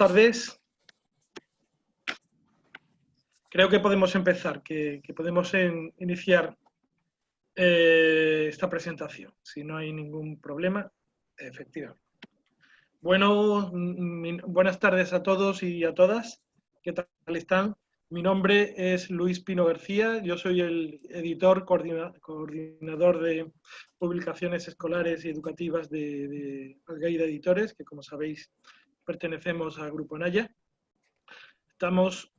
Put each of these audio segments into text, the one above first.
tardes. Creo que podemos empezar, que podemos iniciar esta presentación, si no hay ningún problema, efectivamente. Bueno, buenas tardes a todos y a todas. ¿Qué tal están? Mi nombre es Luis Pino García, yo soy el editor coordinador de publicaciones escolares y educativas de Algaida Editores, que como sabéis pertenecemos al Grupo Naya. Estamos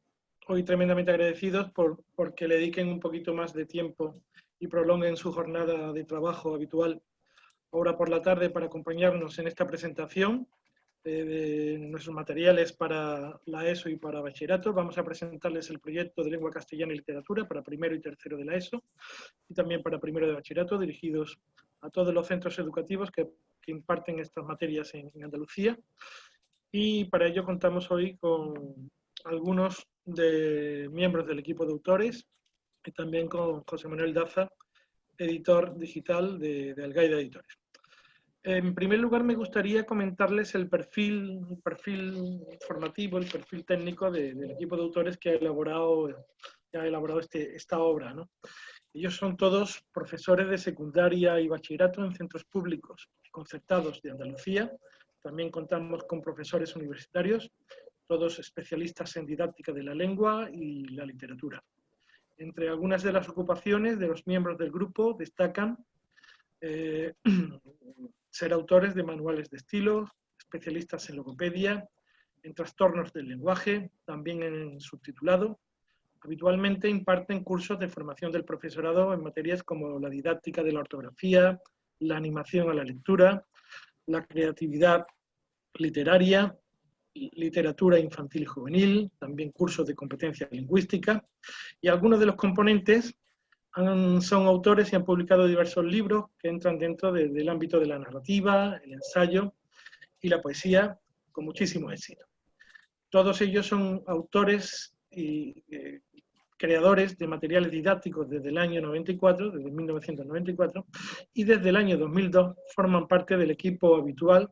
hoy tremendamente agradecidos porque le dediquen un poquito más de tiempo y prolonguen su jornada de trabajo habitual ahora por la tarde para acompañarnos en esta presentación de nuestros materiales para la ESO y para bachillerato. Vamos a presentarles el proyecto de lengua castellana y literatura para primero y tercero de la ESO y también para primero de bachillerato, dirigidos a todos los centros educativos que imparten estas materias en Andalucía. Y para ello contamos hoy con algunos miembros del equipo de autores y también con José Manuel Daza, editor digital de Algaida Editores. En primer lugar, me gustaría comentarles el perfil formativo, el perfil técnico del equipo de autores que ha elaborado esta obra, ¿no? Ellos son todos profesores de secundaria y bachillerato en centros públicos concertados de Andalucía. También contamos con profesores universitarios, todos especialistas en didáctica de la lengua y la literatura. Entre algunas de las ocupaciones de los miembros del grupo destacan ser autores de manuales de estilo, especialistas en logopedia, en trastornos del lenguaje, también en subtitulado. Habitualmente imparten cursos de formación del profesorado en materias como la didáctica de la ortografía, la animación a la lectura, la creatividad literaria, literatura infantil y juvenil, también cursos de competencia lingüística, y algunos de los componentes son autores y han publicado diversos libros que entran dentro del ámbito de la narrativa, el ensayo y la poesía con muchísimo éxito. Todos ellos son autores y creadores de materiales didácticos desde el año 94, desde 1994, y desde el año 2002 forman parte del equipo habitual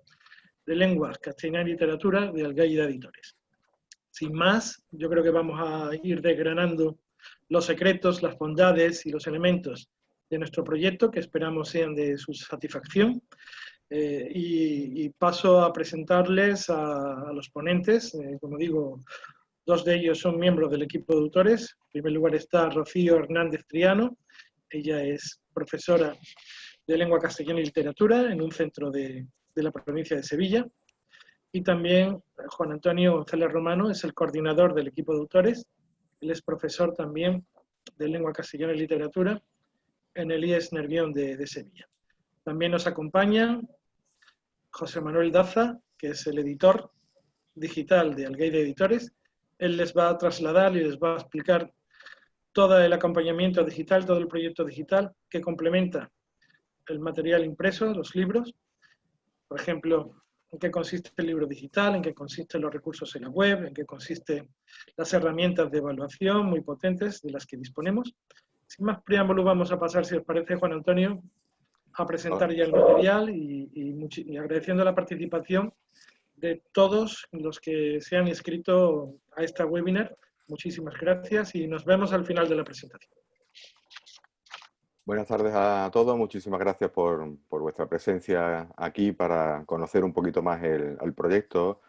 de lenguas castellana y literatura de Algaida Editores. Sin más, yo creo que vamos a ir desgranando los secretos, las bondades y los elementos de nuestro proyecto, que esperamos sean de su satisfacción. Y paso a presentarles a los ponentes. Como digo, dos de ellos son miembros del equipo de autores. En primer lugar está Rocío Hernández Triano. Ella es profesora de lengua castellana y literatura en un centro de la provincia de Sevilla. Y también Juan Antonio González Romano es el coordinador del equipo de autores. Él es profesor también de lengua castellana y literatura en el IES Nervión de Sevilla. También nos acompaña José Manuel Daza, que es el editor digital de Algaida Editores. Él les va a trasladar y les va a explicar todo el acompañamiento digital, todo el proyecto digital que complementa el material impreso, los libros. Por ejemplo, en qué consiste el libro digital, en qué consisten los recursos en la web, en qué consisten las herramientas de evaluación muy potentes de las que disponemos. Sin más preámbulo, vamos a pasar, si os parece, Juan Antonio, a presentar ya el material y agradeciendo la participación de todos los que se han inscrito a esta webinar. Muchísimas gracias y nos vemos al final de la presentación. Buenas tardes a todos, muchísimas gracias por vuestra presencia aquí para conocer un poquito más el proyecto,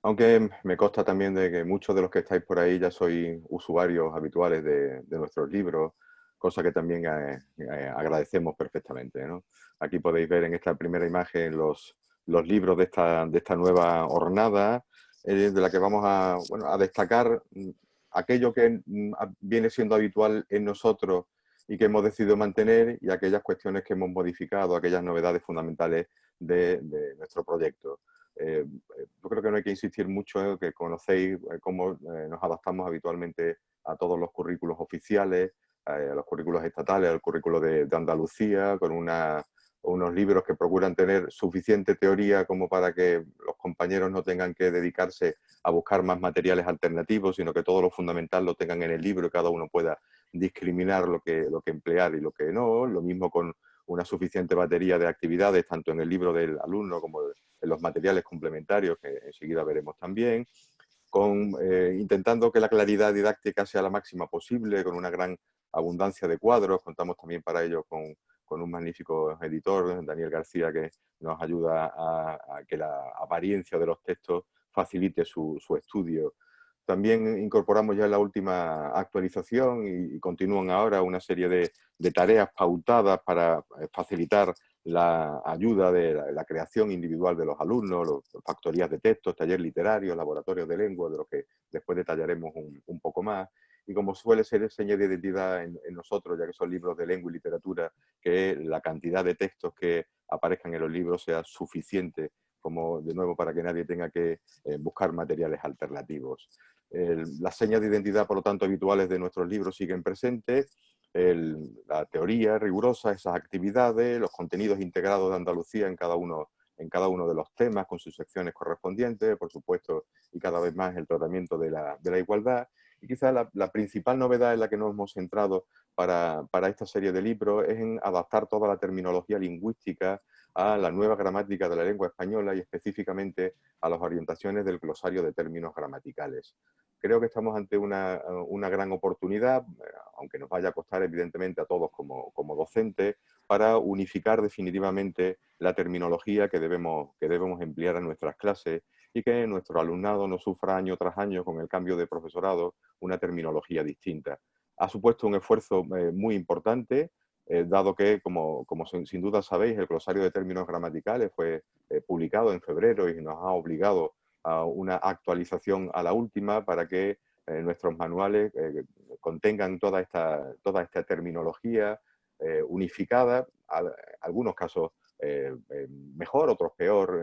aunque me consta también de que muchos de los que estáis por ahí ya sois usuarios habituales de nuestros libros, cosa que también agradecemos perfectamente, ¿no? Aquí podéis ver en esta primera imagen los libros de esta nueva hornada, de la que vamos a destacar aquello que viene siendo habitual en nosotros y que hemos decidido mantener, y aquellas cuestiones que hemos modificado, aquellas novedades fundamentales de nuestro proyecto. Yo creo que no hay que insistir mucho, que conocéis cómo nos adaptamos habitualmente a todos los currículos oficiales, a los currículos estatales, al currículo de Andalucía, con unos libros que procuran tener suficiente teoría como para que los compañeros no tengan que dedicarse a buscar más materiales alternativos, sino que todo lo fundamental lo tengan en el libro y cada uno pueda discriminar lo que emplear y lo que no. Lo mismo con una suficiente batería de actividades, tanto en el libro del alumno como los materiales complementarios, que enseguida veremos también, intentando que la claridad didáctica sea la máxima posible, con una gran abundancia de cuadros. Contamos también para ello con un magnífico editor, Daniel García, que nos ayuda a que la apariencia de los textos facilite su estudio. También incorporamos ya en la última actualización y continúan ahora una serie de tareas pautadas para facilitar la ayuda de la creación individual de los alumnos, factorías de textos, talleres literarios, laboratorios de lengua, de los que después detallaremos un poco más. Y como suele ser seña de identidad en nosotros, ya que son libros de lengua y literatura, que la cantidad de textos que aparezcan en los libros sea suficiente, como de nuevo para que nadie tenga que buscar materiales alternativos. Las señas de identidad, por lo tanto, habituales de nuestros libros siguen presentes. La teoría rigurosa, esas actividades, los contenidos integrados de Andalucía en cada uno de los temas, con sus secciones correspondientes, por supuesto, y cada vez más el tratamiento de la igualdad. Y quizá la principal novedad en la que nos hemos centrado para esta serie de libros es en adaptar toda la terminología lingüística a la nueva gramática de la lengua española y específicamente a las orientaciones del glosario de términos gramaticales. Creo que estamos ante una gran oportunidad, aunque nos vaya a costar evidentemente a todos como docentes, para unificar definitivamente la terminología que debemos emplear en nuestras clases y que nuestro alumnado no sufra año tras año con el cambio de profesorado una terminología distinta. Ha supuesto un esfuerzo muy importante, dado que, como sin duda sabéis, el glosario de términos gramaticales fue publicado en febrero y nos ha obligado a una actualización a la última para que nuestros manuales contengan toda esta terminología unificada, algunos casos mejor, otros peor,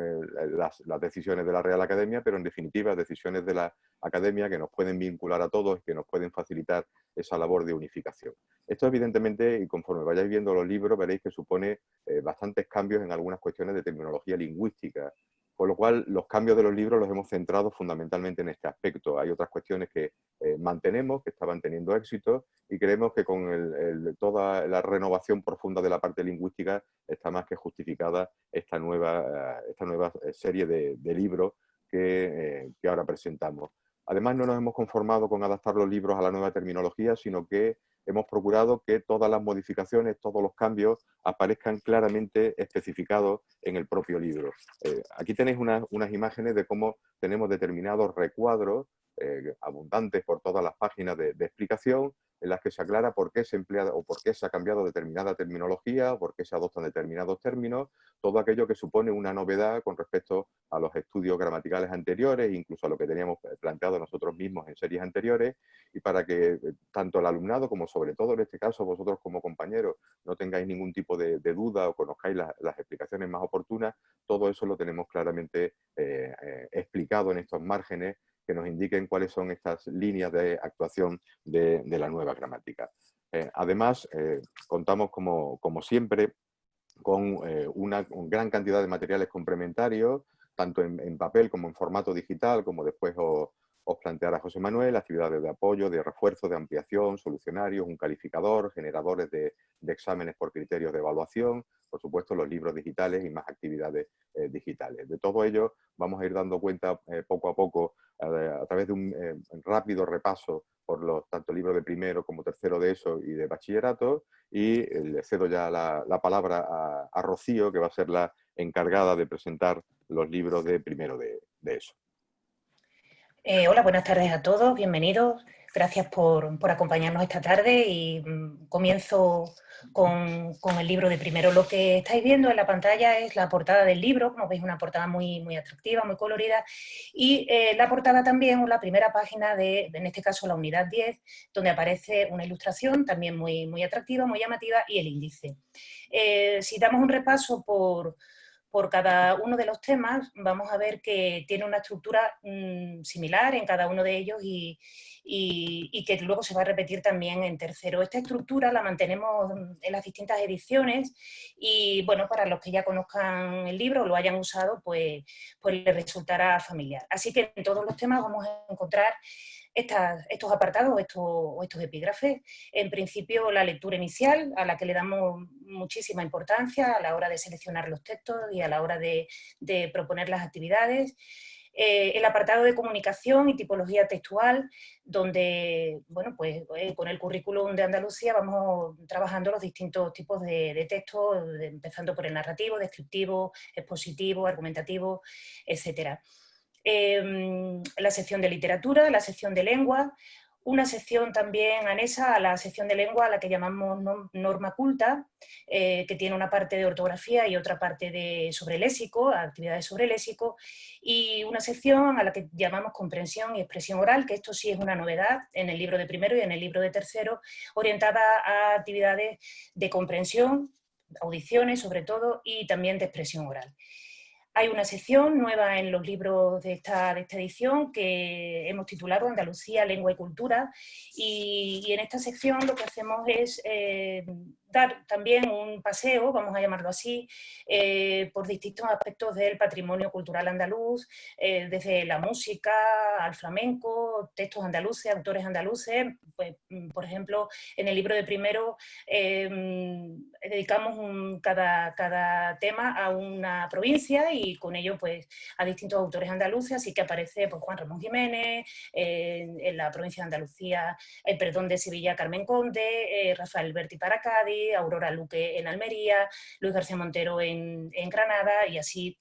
las decisiones de la Real Academia, pero en definitiva decisiones de la Academia que nos pueden vincular a todos y que nos pueden facilitar esa labor de unificación. Esto evidentemente, y conforme vayáis viendo los libros, veréis que supone bastantes cambios en algunas cuestiones de terminología lingüística, con lo cual los cambios de los libros los hemos centrado fundamentalmente en este aspecto. Hay otras cuestiones que mantenemos, que estaban teniendo éxito, y creemos que con toda la renovación profunda de la parte lingüística está más que justificada esta nueva serie de libros que ahora presentamos. Además, no nos hemos conformado con adaptar los libros a la nueva terminología, sino que hemos procurado que todas las modificaciones, todos los cambios aparezcan claramente especificados en el propio libro. Aquí tenéis unas imágenes de cómo tenemos determinados recuadros abundantes por todas las páginas de explicación, en las que se aclara por qué se emplea o por qué se ha cambiado determinada terminología, o por qué se adoptan determinados términos, todo aquello que supone una novedad con respecto a los estudios gramaticales anteriores, incluso a lo que teníamos planteado nosotros mismos en series anteriores, y para que tanto el alumnado como sobre todo en este caso vosotros como compañeros no tengáis ningún tipo de duda o conozcáis las explicaciones más oportunas, todo eso lo tenemos claramente explicado en estos márgenes que nos indiquen cuáles son estas líneas de actuación de la nueva gramática. Además, contamos como siempre con una gran cantidad de materiales complementarios, tanto en papel como en formato digital, como después os planteará José Manuel, actividades de apoyo, de refuerzo, de ampliación, solucionarios, un calificador, generadores de exámenes por criterios de evaluación, por supuesto los libros digitales y más actividades digitales. De todo ello vamos a ir dando cuenta poco a poco a través de un rápido repaso por tanto libros de primero como tercero de ESO y de bachillerato, y le cedo ya la palabra a Rocío, que va a ser la encargada de presentar los libros de primero de ESO. Hola, buenas tardes a todos, bienvenidos. Gracias por acompañarnos esta tarde y comienzo con el libro de primero. Lo que estáis viendo en la pantalla es la portada del libro, como veis, una portada muy atractiva, muy colorida, y la portada también, la primera página en este caso, la unidad 10, donde aparece una ilustración también muy atractiva, muy llamativa, y el índice. Si damos un repaso por cada uno de los temas, vamos a ver que tiene una estructura similar en cada uno de ellos y que luego se va a repetir también en tercero. Esta estructura la mantenemos en las distintas ediciones y, bueno, para los que ya conozcan el libro o lo hayan usado, pues les resultará familiar. Así que en todos los temas vamos a encontrar estos apartados o estos epígrafes. En principio, la lectura inicial, a la que le damos muchísima importancia a la hora de seleccionar los textos y a la hora de proponer las actividades. El apartado de comunicación y tipología textual, donde, bueno, pues con el currículum de Andalucía vamos trabajando los distintos tipos de textos, empezando por el narrativo, descriptivo, expositivo, argumentativo, etcétera. La sección de literatura, la sección de lengua, una sección también anexa a la sección de lengua, a la que llamamos norma culta, que tiene una parte de ortografía y otra parte sobre léxico, actividades sobre léxico, y una sección a la que llamamos comprensión y expresión oral, que esto sí es una novedad en el libro de primero y en el libro de tercero, orientada a actividades de comprensión, audiciones sobre todo, y también de expresión oral. Hay una sección nueva en los libros de esta edición que hemos titulado Andalucía, Lengua y Cultura, y en esta sección lo que hacemos es dar también un paseo, vamos a llamarlo así, por distintos aspectos del patrimonio cultural andaluz, desde la música al flamenco, textos andaluces, autores andaluces. Pues, por ejemplo, en el libro de primero dedicamos cada tema a una provincia y con ello pues, a distintos autores andaluces, así que aparece pues, Juan Ramón Jiménez, en la provincia de Andalucía, de Sevilla, Carmen Conde, Rafael Berti para Cádiz, Aurora Luque en Almería, Luis García Montero en Granada, y así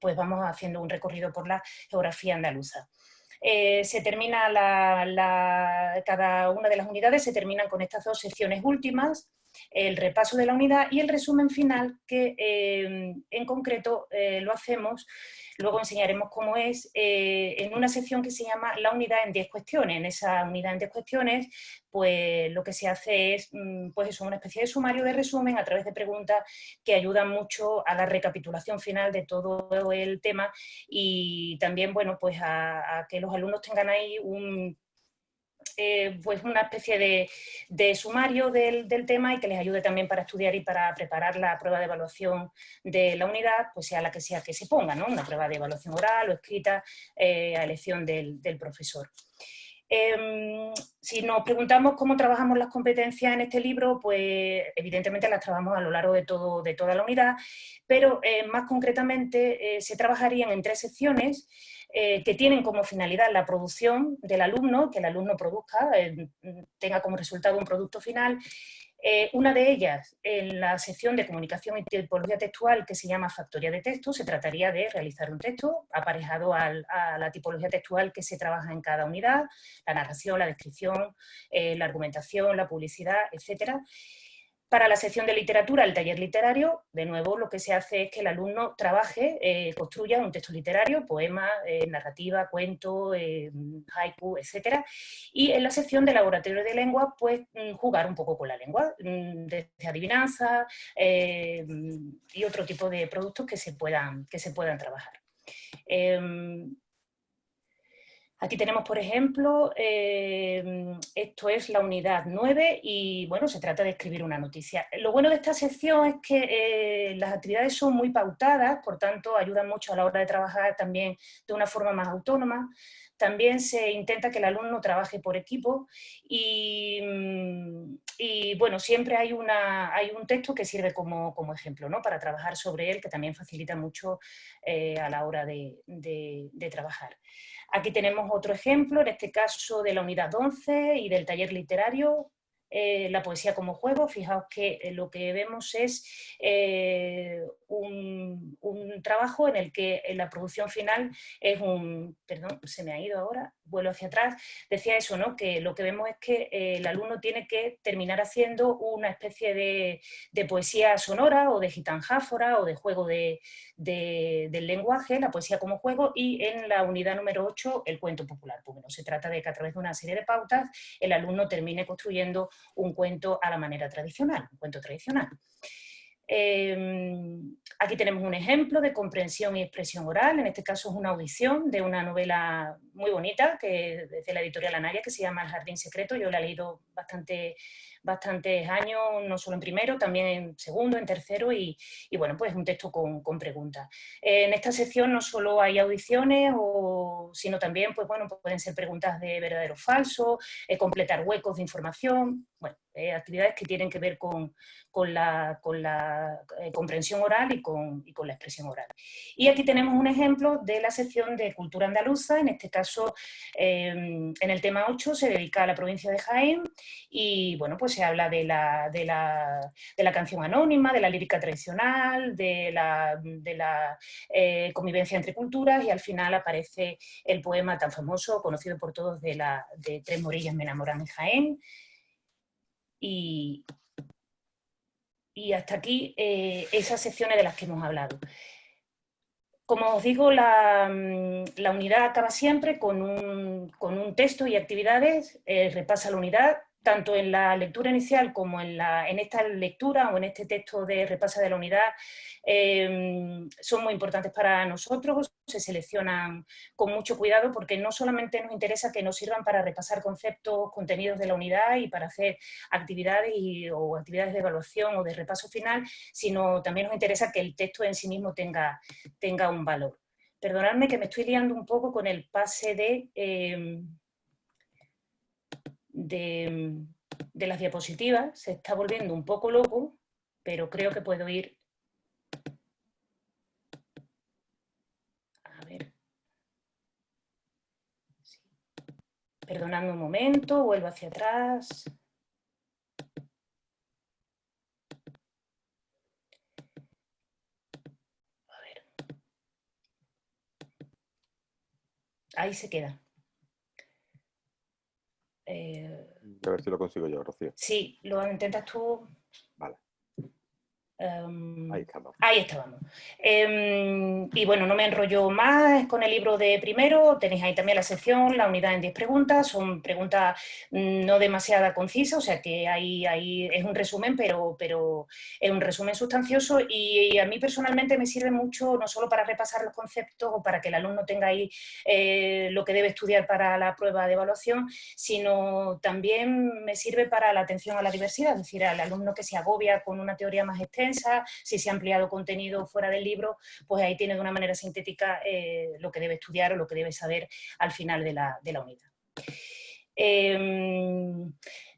pues vamos haciendo un recorrido por la geografía andaluza. Se termina cada una de las unidades se terminan con estas dos secciones últimas, el repaso de la unidad y el resumen final, que en concreto lo hacemos, luego enseñaremos cómo es, en una sección que se llama la unidad en 10 cuestiones. En esa unidad en 10 cuestiones, pues lo que se hace es pues eso, una especie de sumario de resumen a través de preguntas que ayudan mucho a la recapitulación final de todo el tema y también, bueno, pues a que los alumnos tengan ahí pues una especie de sumario del tema y que les ayude también para estudiar y para preparar la prueba de evaluación de la unidad, pues sea la que sea que se ponga, ¿no? Una prueba de evaluación oral o escrita a elección del profesor. Si nos preguntamos cómo trabajamos las competencias en este libro, pues evidentemente las trabajamos a lo largo de toda la unidad, pero más concretamente se trabajarían en 3 secciones que tienen como finalidad la producción del alumno, que el alumno produzca, tenga como resultado un producto final. Una de ellas, en la sección de comunicación y tipología textual, que se llama factoría de texto, se trataría de realizar un texto aparejado a la tipología textual que se trabaja en cada unidad, la narración, la descripción, la argumentación, la publicidad, etcétera. Para la sección de literatura, el taller literario, de nuevo lo que se hace es que el alumno trabaje, construya un texto literario, poema, narrativa, cuento, haiku, etc. Y en la sección de laboratorio de lengua, pues jugar un poco con la lengua, desde adivinanza y otro tipo de productos que se puedan trabajar. Aquí tenemos, por ejemplo, esto es la unidad 9 y, bueno, se trata de escribir una noticia. Lo bueno de esta sección es que las actividades son muy pautadas, por tanto, ayudan mucho a la hora de trabajar también de una forma más autónoma. También se intenta que el alumno trabaje por equipo y bueno, siempre hay un texto que sirve como ejemplo, ¿no? Para trabajar sobre él, que también facilita mucho a la hora de trabajar. Aquí tenemos otro ejemplo, en este caso de la unidad 11 y del taller literario, la poesía como juego. Fijaos que lo que vemos es un trabajo en el que la producción final es perdón, se me ha ido ahora, vuelvo hacia atrás, decía eso, ¿no? Que lo que vemos es que el alumno tiene que terminar haciendo una especie de poesía sonora o de gitanjáfora o de juego del lenguaje, la poesía como juego, y en la unidad número 8 el cuento popular. Pues bueno, se trata de que a través de una serie de pautas el alumno termine construyendo un cuento a la manera tradicional, un cuento tradicional. Aquí tenemos un ejemplo de comprensión y expresión oral, en este caso es una audición de una novela muy bonita que de la editorial Anaria, que se llama El jardín secreto. Yo la he leído bastantes años, no solo en primero, también en segundo, en tercero, y bueno, pues un texto con preguntas. En esta sección no solo hay audiciones, sino también, pues bueno, pueden ser preguntas de verdadero o falso, completar huecos de información, bueno, actividades que tienen que ver con la comprensión oral y con la expresión oral. Y aquí tenemos un ejemplo de la sección de cultura andaluza, en este caso en el tema 8 se dedica a la provincia de Jaén y bueno, pues se habla de la canción anónima, de la lírica tradicional, de la convivencia entre culturas y al final aparece el poema tan famoso, conocido por todos, de Tres morillas me enamoran en Jaén. Y hasta aquí esas secciones de las que hemos hablado. Como os digo, la unidad acaba siempre con un texto y actividades, repasa la unidad, tanto en la lectura inicial como en esta lectura o en este texto de repasa de la unidad, son muy importantes para nosotros, se seleccionan con mucho cuidado porque no solamente nos interesa que nos sirvan para repasar conceptos, contenidos de la unidad y para hacer actividades o actividades de evaluación o de repaso final, sino también nos interesa que el texto en sí mismo tenga un valor. Perdonadme que me estoy liando un poco con el pase de las diapositivas, se está volviendo un poco loco, pero creo que puedo ir. A ver. Sí. Perdonadme un momento, vuelvo hacia atrás. A ver. Ahí se queda. A ver si lo consigo yo, Rocío. Sí, lo intentas tú. Vale. Ahí estábamos. Y bueno, no me enrollo más con el libro de primero, tenéis ahí también la sección, la unidad en 10 preguntas, son preguntas no demasiado concisas, o sea que ahí es un resumen, pero es un resumen sustancioso y a mí personalmente me sirve mucho no solo para repasar los conceptos o para que el alumno tenga ahí lo que debe estudiar para la prueba de evaluación, sino también me sirve para la atención a la diversidad, es decir, al alumno que se agobia con una teoría más extensa, si se ha ampliado contenido fuera del libro, pues ahí tiene de una manera sintética lo que debe estudiar o lo que debe saber al final de la unidad.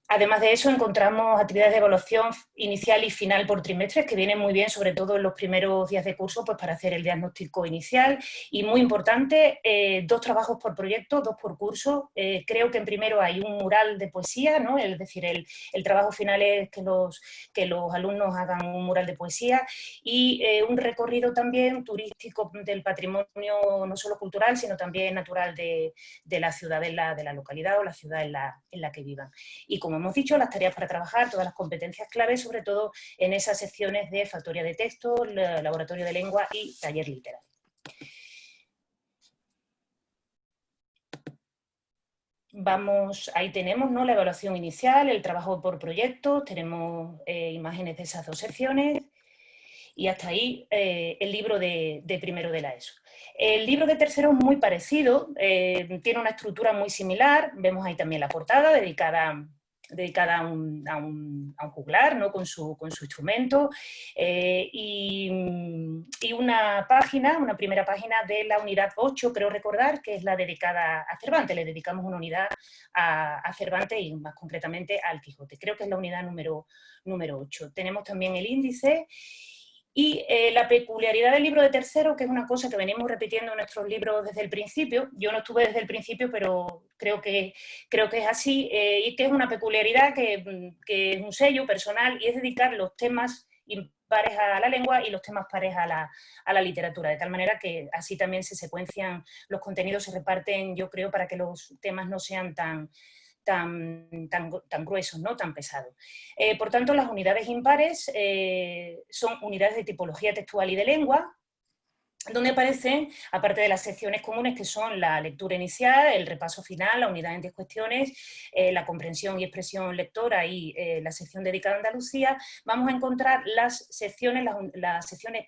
Además de eso, encontramos actividades de evaluación inicial y final por trimestres que vienen muy bien, sobre todo en los primeros días de curso, pues para hacer el diagnóstico inicial. Y muy importante, 2 trabajos por proyecto, 2 por curso. Creo que en primero hay un mural de poesía, ¿no? Es decir, el trabajo final es que los alumnos hagan un mural de poesía y un recorrido también turístico del patrimonio, no solo cultural, sino también natural de la ciudad, de la localidad o la ciudad en la que vivan. Y como hemos dicho, las tareas para trabajar, todas las competencias claves, sobre todo en esas secciones de factoría de texto, laboratorio de lengua y taller literario. Vamos, ahí tenemos, ¿no?, la evaluación inicial, el trabajo por proyectos, tenemos imágenes de esas 2 secciones y hasta ahí el libro de primero de la ESO. El libro de tercero es muy parecido, tiene una estructura muy similar, vemos ahí también la portada dedicada a un juglar, ¿no?, con su instrumento, y una primera página de la unidad 8, creo recordar, que es la dedicada a Cervantes. Le dedicamos una unidad a Cervantes y más concretamente al Quijote. Creo que es la unidad número 8. Tenemos también el índice. Y la peculiaridad del libro de tercero, que es una cosa que venimos repitiendo en nuestros libros desde el principio, yo no estuve desde el principio, pero creo que es así, y que es una peculiaridad que es un sello personal, y es dedicar los temas impares a la lengua y los temas pares a la literatura, de tal manera que así también se secuencian los contenidos, se reparten, yo creo, para que los temas no sean tan gruesos, ¿no?, tan pesados. Por tanto, las unidades impares son unidades de tipología textual y de lengua, donde aparecen, aparte de las secciones comunes que son la lectura inicial, el repaso final, la unidad en 10 cuestiones, la comprensión y expresión lectora y la sección dedicada a Andalucía, vamos a encontrar las secciones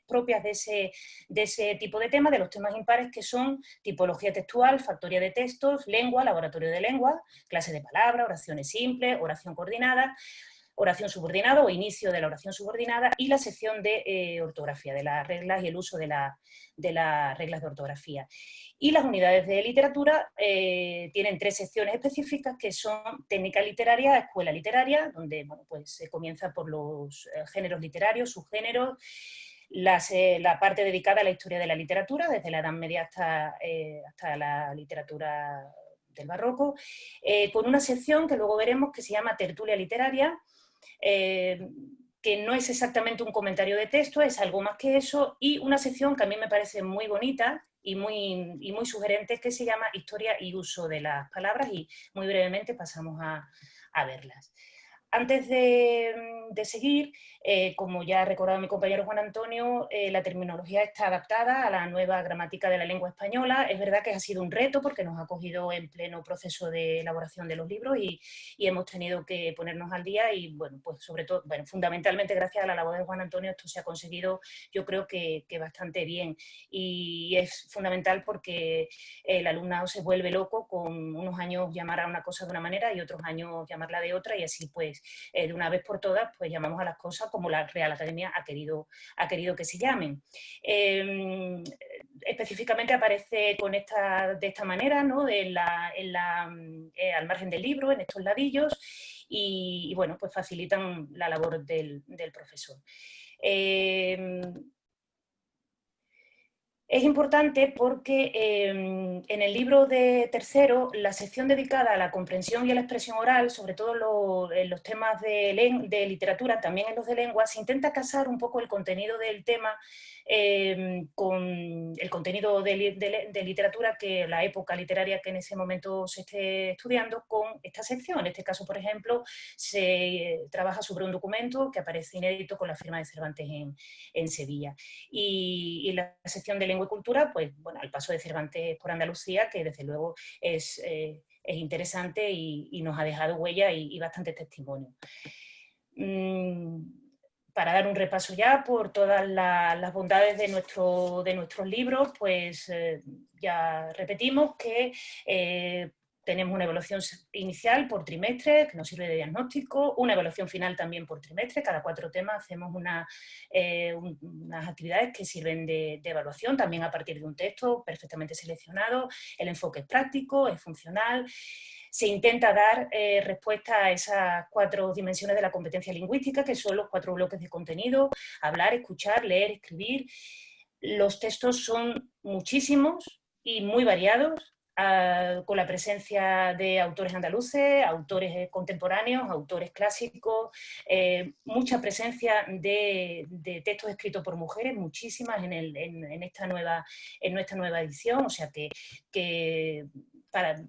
propias de ese tipo de temas, de los temas impares, que son tipología textual, factoría de textos, lengua, laboratorio de lengua, clase de palabra, oraciones simples, oración coordinada, oración subordinada o inicio de la oración subordinada, y la sección de ortografía, de las reglas y el uso de las reglas de ortografía. Y las unidades de literatura tienen 3 secciones específicas, que son técnica literaria, escuela literaria, donde bueno, pues, se comienza por los géneros literarios, subgéneros, la parte dedicada a la historia de la literatura, desde la Edad Media hasta la literatura del barroco, con una sección que luego veremos que se llama tertulia literaria, que no es exactamente un comentario de texto, es algo más que eso, y una sección que a mí me parece muy bonita y muy sugerente, que se llama historia y uso de las palabras, y muy brevemente pasamos a verlas. Antes de seguir, como ya ha recordado mi compañero Juan Antonio, la terminología está adaptada a la nueva gramática de la lengua española. Es verdad que ha sido un reto porque nos ha cogido en pleno proceso de elaboración de los libros y hemos tenido que ponernos al día y, bueno, pues sobre todo, bueno, fundamentalmente gracias a la labor de Juan Antonio esto se ha conseguido, yo creo que bastante bien, y es fundamental porque el alumnado se vuelve loco con unos años llamar a una cosa de una manera y otros años llamarla de otra, y así pues de una vez por todas pues llamamos a las cosas como la Real Academia ha querido que se llamen. Específicamente aparece de esta manera, ¿no? Al margen del libro, en estos ladillos, y bueno, pues facilitan la labor del profesor. Es importante porque en el libro de tercero, la sección dedicada a la comprensión y a la expresión oral, sobre todo en los temas de literatura, también en los de lengua, se intenta casar un poco el contenido del tema con el contenido de literatura, que la época literaria que en ese momento se esté estudiando, con esta sección. En este caso, por ejemplo, se trabaja sobre un documento que aparece inédito con la firma de Cervantes en Sevilla. Y la sección de lengua y cultura, pues bueno, al paso de Cervantes por Andalucía, que desde luego es interesante y nos ha dejado huella y bastante testimonio. Para dar un repaso ya por todas las bondades de nuestros libros, pues ya repetimos que tenemos una evaluación inicial por trimestre, que nos sirve de diagnóstico, una evaluación final también por trimestre. Cada 4 temas hacemos unas actividades que sirven de evaluación, también a partir de un texto perfectamente seleccionado. El enfoque es práctico, es funcional. Se intenta dar respuesta a esas 4 dimensiones de la competencia lingüística, que son los 4 bloques de contenido: hablar, escuchar, leer, escribir. Los textos son muchísimos y muy variados, con la presencia de autores andaluces, autores contemporáneos, autores clásicos, mucha presencia de textos escritos por mujeres, muchísimas en nuestra nueva edición, o sea que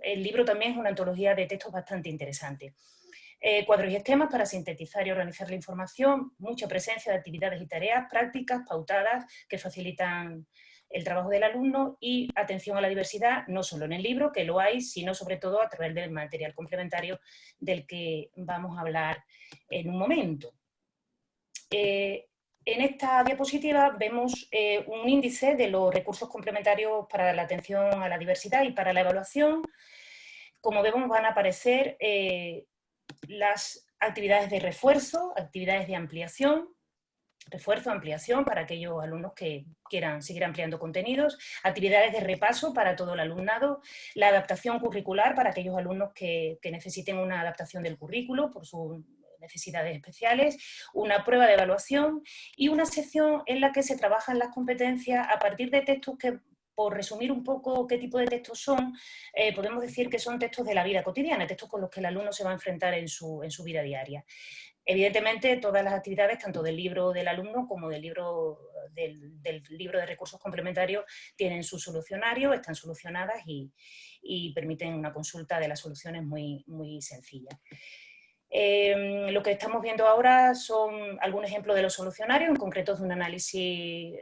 el libro también es una antología de textos bastante interesante. Cuadros y esquemas para sintetizar y organizar la información, mucha presencia de actividades y tareas prácticas, pautadas, que facilitan el trabajo del alumno, y atención a la diversidad, no solo en el libro, que lo hay, sino sobre todo a través del material complementario del que vamos a hablar en un momento. En esta diapositiva vemos un índice de los recursos complementarios para la atención a la diversidad y para la evaluación. Como vemos, van a aparecer las actividades de refuerzo, actividades de ampliación, ampliación para aquellos alumnos que quieran seguir ampliando contenidos, actividades de repaso para todo el alumnado, la adaptación curricular para aquellos alumnos que necesiten una adaptación del currículo por sus necesidades especiales, una prueba de evaluación y una sección en la que se trabajan las competencias a partir de textos que, por resumir un poco qué tipo de textos son, podemos decir que son textos de la vida cotidiana, textos con los que el alumno se va a enfrentar en su vida diaria. Evidentemente, todas las actividades, tanto del libro del alumno como del libro de recursos complementarios, tienen su solucionario, están solucionadas y permiten una consulta de las soluciones muy, muy sencilla. Lo que estamos viendo ahora son algunos ejemplos de los solucionarios, en concreto de un análisis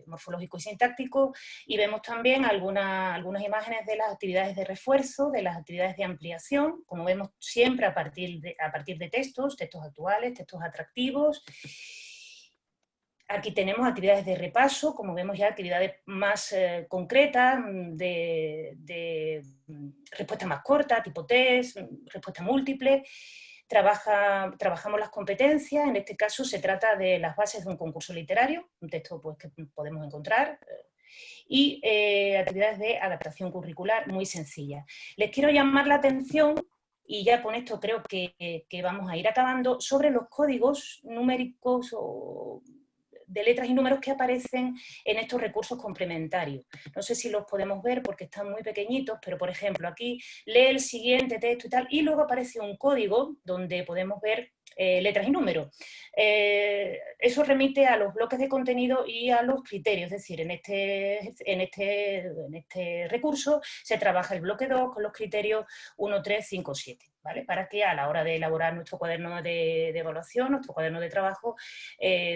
morfológico y sintáctico, y vemos también algunas imágenes de las actividades de refuerzo, de las actividades de ampliación, como vemos siempre a partir de textos actuales, textos atractivos. Aquí tenemos actividades de repaso, como vemos ya actividades más concretas, de respuesta más corta, tipo test, respuesta múltiple. Trabajamos las competencias, en este caso se trata de las bases de un concurso literario, un texto pues, que podemos encontrar, y actividades de adaptación curricular muy sencillas. Les quiero llamar la atención, y ya con esto creo que vamos a ir acabando, sobre los códigos numéricos o de letras y números que aparecen en estos recursos complementarios. No sé si los podemos ver porque están muy pequeñitos, pero por ejemplo aquí lee el siguiente texto y tal, y luego aparece un código donde podemos ver letras y números. Eso remite a los bloques de contenido y a los criterios, es decir, en este recurso se trabaja el bloque 2 con los criterios 1, 3, 5, 7, ¿vale? Para que a la hora de elaborar nuestro cuaderno de evaluación, nuestro cuaderno de trabajo,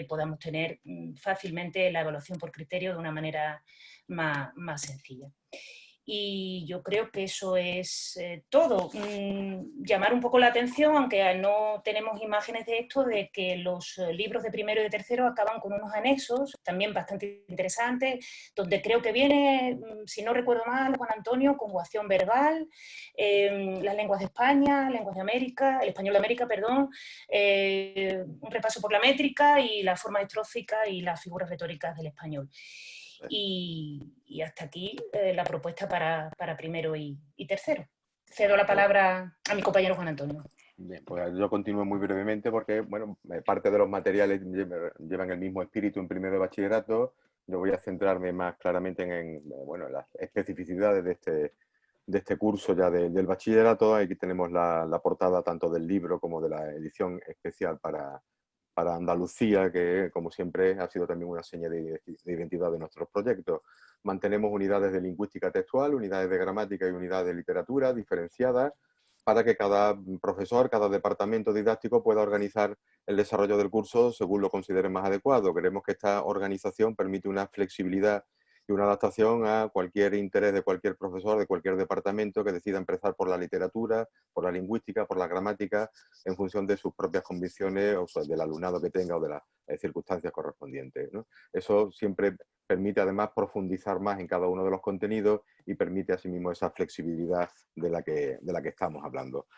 podamos tener fácilmente la evaluación por criterio de una manera más sencilla. Y yo creo que eso es todo. Llamar un poco la atención, aunque no tenemos imágenes de esto, de que los libros de primero y de tercero acaban con unos anexos, también bastante interesantes, donde creo que viene, si no recuerdo mal, Juan Antonio, conjugación verbal, las lenguas de España, lenguas de América, el español de América, perdón, un repaso por la métrica y la forma estrófica y las figuras retóricas del español. Y hasta aquí la propuesta para primero y tercero. Cedo la palabra a mi compañero Juan Antonio. Bien, pues yo continúo muy brevemente porque, bueno, parte de los materiales llevan el mismo espíritu en primero de bachillerato. Yo voy a centrarme más claramente en bueno, las especificidades de este curso ya del bachillerato. Aquí tenemos la portada tanto del libro como de la edición especial para Andalucía, que como siempre ha sido también una seña de identidad de nuestros proyectos. Mantenemos unidades de lingüística textual, unidades de gramática y unidades de literatura diferenciadas para que cada profesor, cada departamento didáctico pueda organizar el desarrollo del curso según lo considere más adecuado. Creemos que esta organización permite una flexibilidad y una adaptación a cualquier interés de cualquier profesor, de cualquier departamento que decida empezar por la literatura, por la lingüística, por la gramática, en función de sus propias convicciones o del alumnado que tenga o de las circunstancias correspondientes, ¿no? Eso siempre permite además profundizar más en cada uno de los contenidos y permite asimismo esa flexibilidad de la que estamos hablando.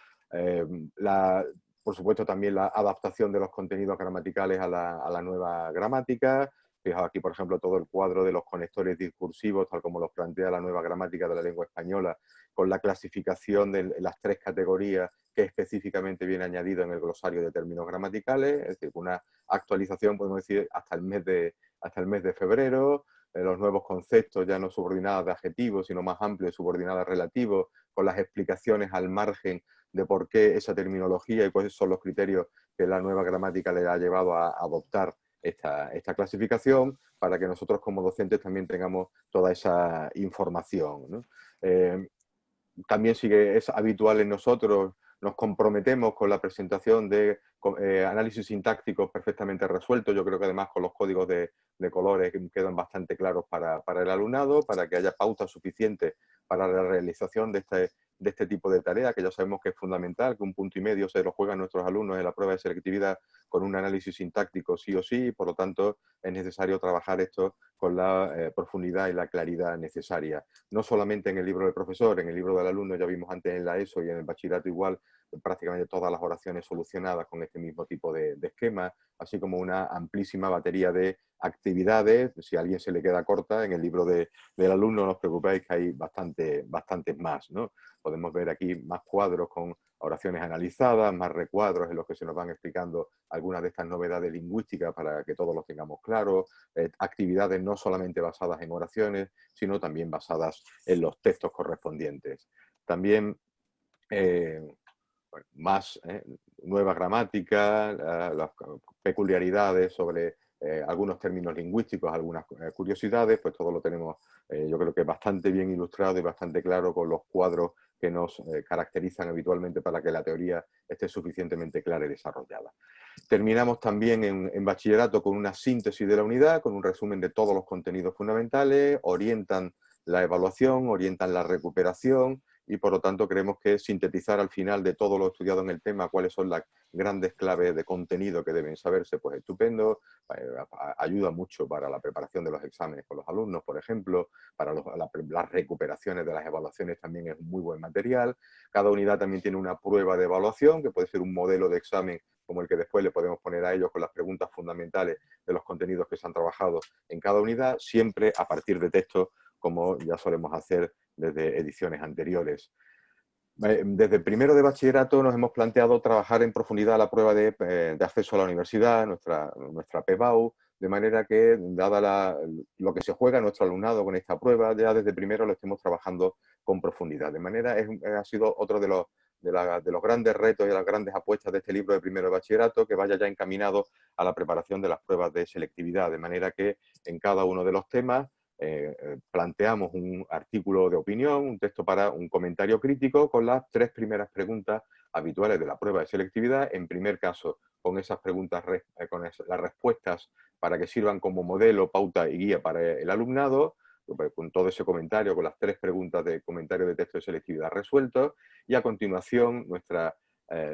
Por supuesto también la adaptación de los contenidos gramaticales a la nueva gramática. Fijaos aquí, por ejemplo, todo el cuadro de los conectores discursivos, tal como los plantea la nueva gramática de la lengua española, con la clasificación de las 3 categorías que específicamente viene añadido en el glosario de términos gramaticales, es decir, una actualización, podemos decir, hasta el mes de febrero, los nuevos conceptos ya no subordinados de adjetivos, sino más amplios, subordinados relativos, con las explicaciones al margen de por qué esa terminología y cuáles son los criterios que la nueva gramática le ha llevado a adoptar esta clasificación, para que nosotros como docentes también tengamos toda esa información, ¿no? También es habitual en nosotros, nos comprometemos con la presentación de análisis sintácticos perfectamente resueltos. Yo creo que además con los códigos de colores quedan bastante claros para el alumnado, para que haya pautas suficientes para la realización de este tipo de tarea, que ya sabemos que es fundamental, que 1,5 puntos se lo juegan nuestros alumnos en la prueba de selectividad con un análisis sintáctico sí o sí, y por lo tanto es necesario trabajar esto con la profundidad y la claridad necesaria. No solamente en el libro del profesor, en el libro del alumno, ya vimos antes en la ESO y en el bachillerato igual, prácticamente todas las oraciones solucionadas con este mismo tipo de esquema, así como una amplísima batería de actividades. Si a alguien se le queda corta, en el libro del alumno no os preocupéis que hay bastantes más, ¿no? Podemos ver aquí más cuadros con oraciones analizadas, más recuadros en los que se nos van explicando algunas de estas novedades lingüísticas para que todos los tengamos claros, actividades no solamente basadas en oraciones, sino también basadas en los textos correspondientes. También más nueva gramática, las peculiaridades sobre algunos términos lingüísticos, algunas curiosidades, pues todo lo tenemos yo creo que bastante bien ilustrado y bastante claro con los cuadros que nos caracterizan habitualmente para que la teoría esté suficientemente clara y desarrollada. Terminamos también en bachillerato con una síntesis de la unidad, con un resumen de todos los contenidos fundamentales, orientan la evaluación, orientan la recuperación y por lo tanto creemos que sintetizar al final de todo lo estudiado en el tema cuáles son las grandes claves de contenido que deben saberse, pues estupendo, ayuda mucho para la preparación de los exámenes con los alumnos, por ejemplo, para las recuperaciones de las evaluaciones también es un muy buen material. Cada unidad también tiene una prueba de evaluación que puede ser un modelo de examen como el que después le podemos poner a ellos con las preguntas fundamentales de los contenidos que se han trabajado en cada unidad, siempre a partir de textos, como ya solemos hacer desde ediciones anteriores. Desde el primero de bachillerato nos hemos planteado trabajar en profundidad la prueba de acceso a la universidad, nuestra PBAU, de manera que, dada lo que se juega nuestro alumnado con esta prueba, ya desde primero lo estemos trabajando con profundidad. De manera, ha sido otro de los grandes retos y las grandes apuestas de este libro de primero de bachillerato, que vaya ya encaminado a la preparación de las pruebas de selectividad, de manera que en cada uno de los temas planteamos un artículo de opinión, un texto para un comentario crítico con las 3 primeras preguntas habituales de la prueba de selectividad. En primer caso, con esas preguntas, con las respuestas para que sirvan como modelo, pauta y guía para el alumnado, con todo ese comentario, con las 3 preguntas de comentario de texto de selectividad resueltos, y a continuación nuestra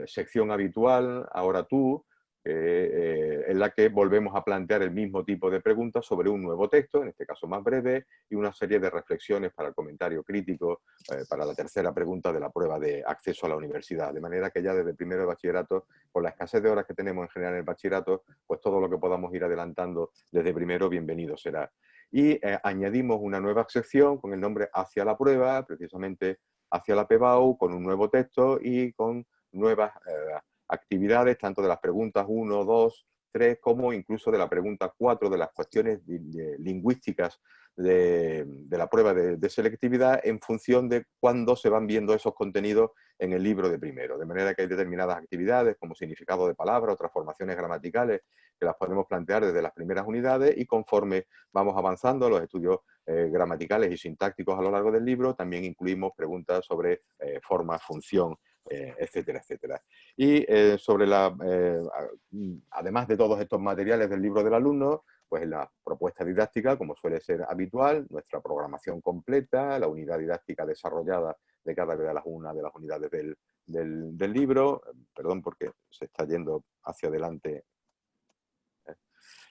sección habitual, Ahora tú, en la que volvemos a plantear el mismo tipo de preguntas sobre un nuevo texto, en este caso más breve, y una serie de reflexiones para el comentario crítico, para la tercera pregunta de la prueba de acceso a la universidad. De manera que ya desde primero de bachillerato, con la escasez de horas que tenemos en general en el bachillerato, pues todo lo que podamos ir adelantando desde primero, bienvenido será. Y añadimos una nueva sección con el nombre Hacia la prueba, precisamente hacia la PBAU, con un nuevo texto y con nuevas actividades, tanto de las preguntas 1, 2, 3, como incluso de la pregunta 4, de las cuestiones lingüísticas de la prueba de selectividad, en función de cuándo se van viendo esos contenidos en el libro de primero. De manera que hay determinadas actividades, como significado de palabra o transformaciones gramaticales, que las podemos plantear desde las primeras unidades, y conforme vamos avanzando los estudios gramaticales y sintácticos a lo largo del libro, también incluimos preguntas sobre forma, función, etcétera, etcétera. Y además de todos estos materiales del libro del alumno, pues en la propuesta didáctica, como suele ser habitual, nuestra programación completa, la unidad didáctica desarrollada de cada una de las unidades del libro, perdón porque se está yendo hacia adelante,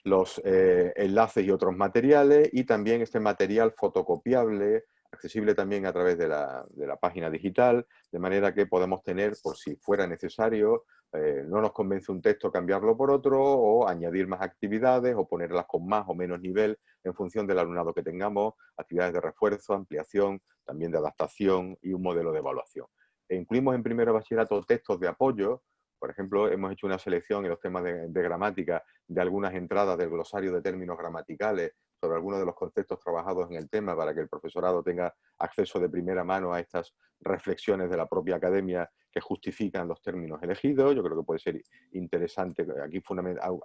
los enlaces y otros materiales, y también este material fotocopiable, accesible también a través de la página digital, de manera que podemos tener, por si fuera necesario, no nos convence un texto, cambiarlo por otro, o añadir más actividades, o ponerlas con más o menos nivel en función del alumnado que tengamos, actividades de refuerzo, ampliación, también de adaptación y un modelo de evaluación. Incluimos en primero de bachillerato textos de apoyo. Por ejemplo, hemos hecho una selección en los temas de gramática de algunas entradas del glosario de términos gramaticales sobre algunos de los conceptos trabajados en el tema, para que el profesorado tenga acceso de primera mano a estas reflexiones de la propia academia que justifican los términos elegidos. Yo creo que puede ser interesante aquí,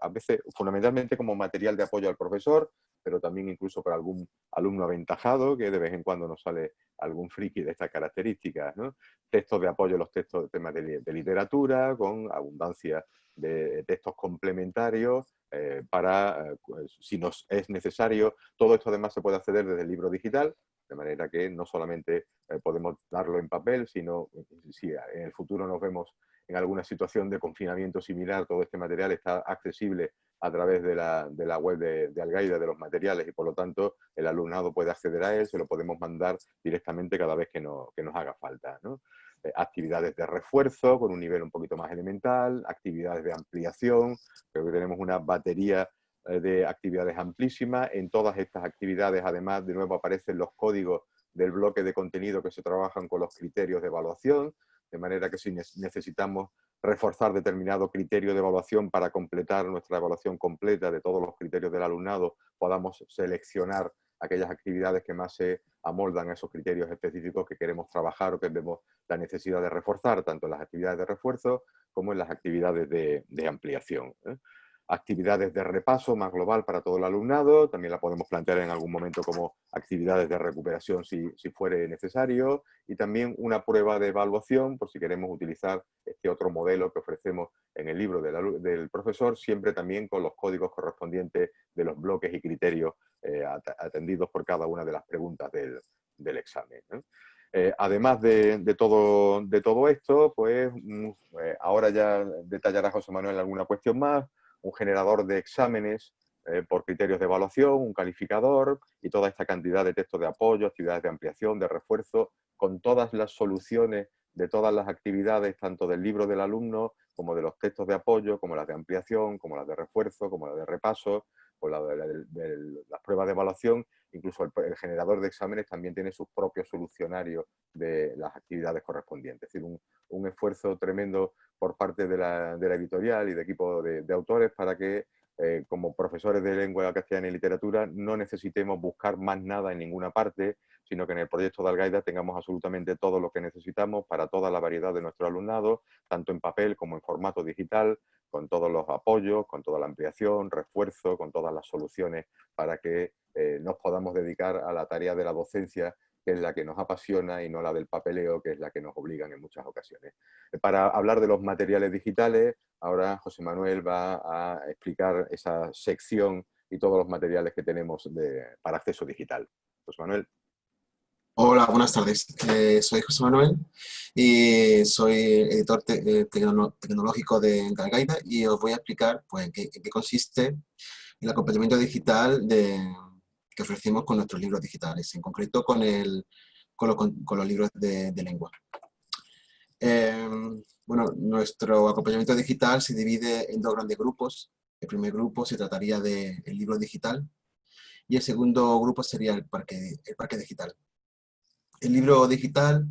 a veces fundamentalmente como material de apoyo al profesor, pero también incluso para algún alumno aventajado, que de vez en cuando nos sale algún friki de estas características, ¿no? Textos de apoyo a los textos de temas de literatura, con abundancia de textos complementarios si nos es necesario. Todo esto además se puede acceder desde el libro digital, de manera que no solamente podemos darlo en papel, sino si en el futuro nos vemos en alguna situación de confinamiento similar, todo este material está accesible a través de la web de Algaida, de los materiales, y por lo tanto el alumnado puede acceder a él, se lo podemos mandar directamente cada vez que nos haga falta, ¿no? Actividades de refuerzo con un nivel un poquito más elemental, actividades de ampliación. Creo que tenemos una batería de actividades amplísimas. En todas estas actividades, además, de nuevo aparecen los códigos del bloque de contenido que se trabajan con los criterios de evaluación, de manera que si necesitamos reforzar determinado criterio de evaluación para completar nuestra evaluación completa de todos los criterios del alumnado, podamos seleccionar aquellas actividades que más se amoldan a esos criterios específicos que queremos trabajar o que vemos la necesidad de reforzar, tanto en las actividades de refuerzo como en las actividades de ampliación, ¿eh? actividades de repaso más global para todo el alumnado, también la podemos plantear en algún momento como actividades de recuperación si fuere necesario, y también una prueba de evaluación por si queremos utilizar este otro modelo que ofrecemos en el libro del profesor, siempre también con los códigos correspondientes de los bloques y criterios atendidos por cada una de las preguntas del examen, ¿no? Además de todo esto, pues ahora ya detallará José Manuel alguna cuestión más, un generador de exámenes por criterios de evaluación, un calificador y toda esta cantidad de textos de apoyo, actividades de ampliación, de refuerzo, con todas las soluciones de todas las actividades, tanto del libro del alumno, como de los textos de apoyo, como las de ampliación, como las de refuerzo, como las de repaso, o las pruebas de evaluación. Incluso el generador de exámenes también tiene sus propios solucionarios de las actividades correspondientes. Es decir, un esfuerzo tremendo por parte de la editorial y de equipo de autores para que como profesores de lengua castellana y literatura no necesitemos buscar más nada en ninguna parte, sino que en el proyecto de Algaida tengamos absolutamente todo lo que necesitamos para toda la variedad de nuestro alumnado, tanto en papel como en formato digital, con todos los apoyos, con toda la ampliación, refuerzo, con todas las soluciones para que nos podamos dedicar a la tarea de la docencia, que es la que nos apasiona, y no la del papeleo, que es la que nos obligan en muchas ocasiones. Para hablar de los materiales digitales, ahora José Manuel va a explicar esa sección y todos los materiales que tenemos para acceso digital. José Manuel. Hola, buenas tardes. Soy José Manuel y soy editor tecnológico de Algaida, y os voy a explicar pues, en qué consiste el acompañamiento digital que ofrecemos con nuestros libros digitales, en concreto con los libros de lengua. Bueno, nuestro acompañamiento digital se divide en dos grandes grupos. El primer grupo se trataría del libro digital y el segundo grupo sería el parque digital. El libro digital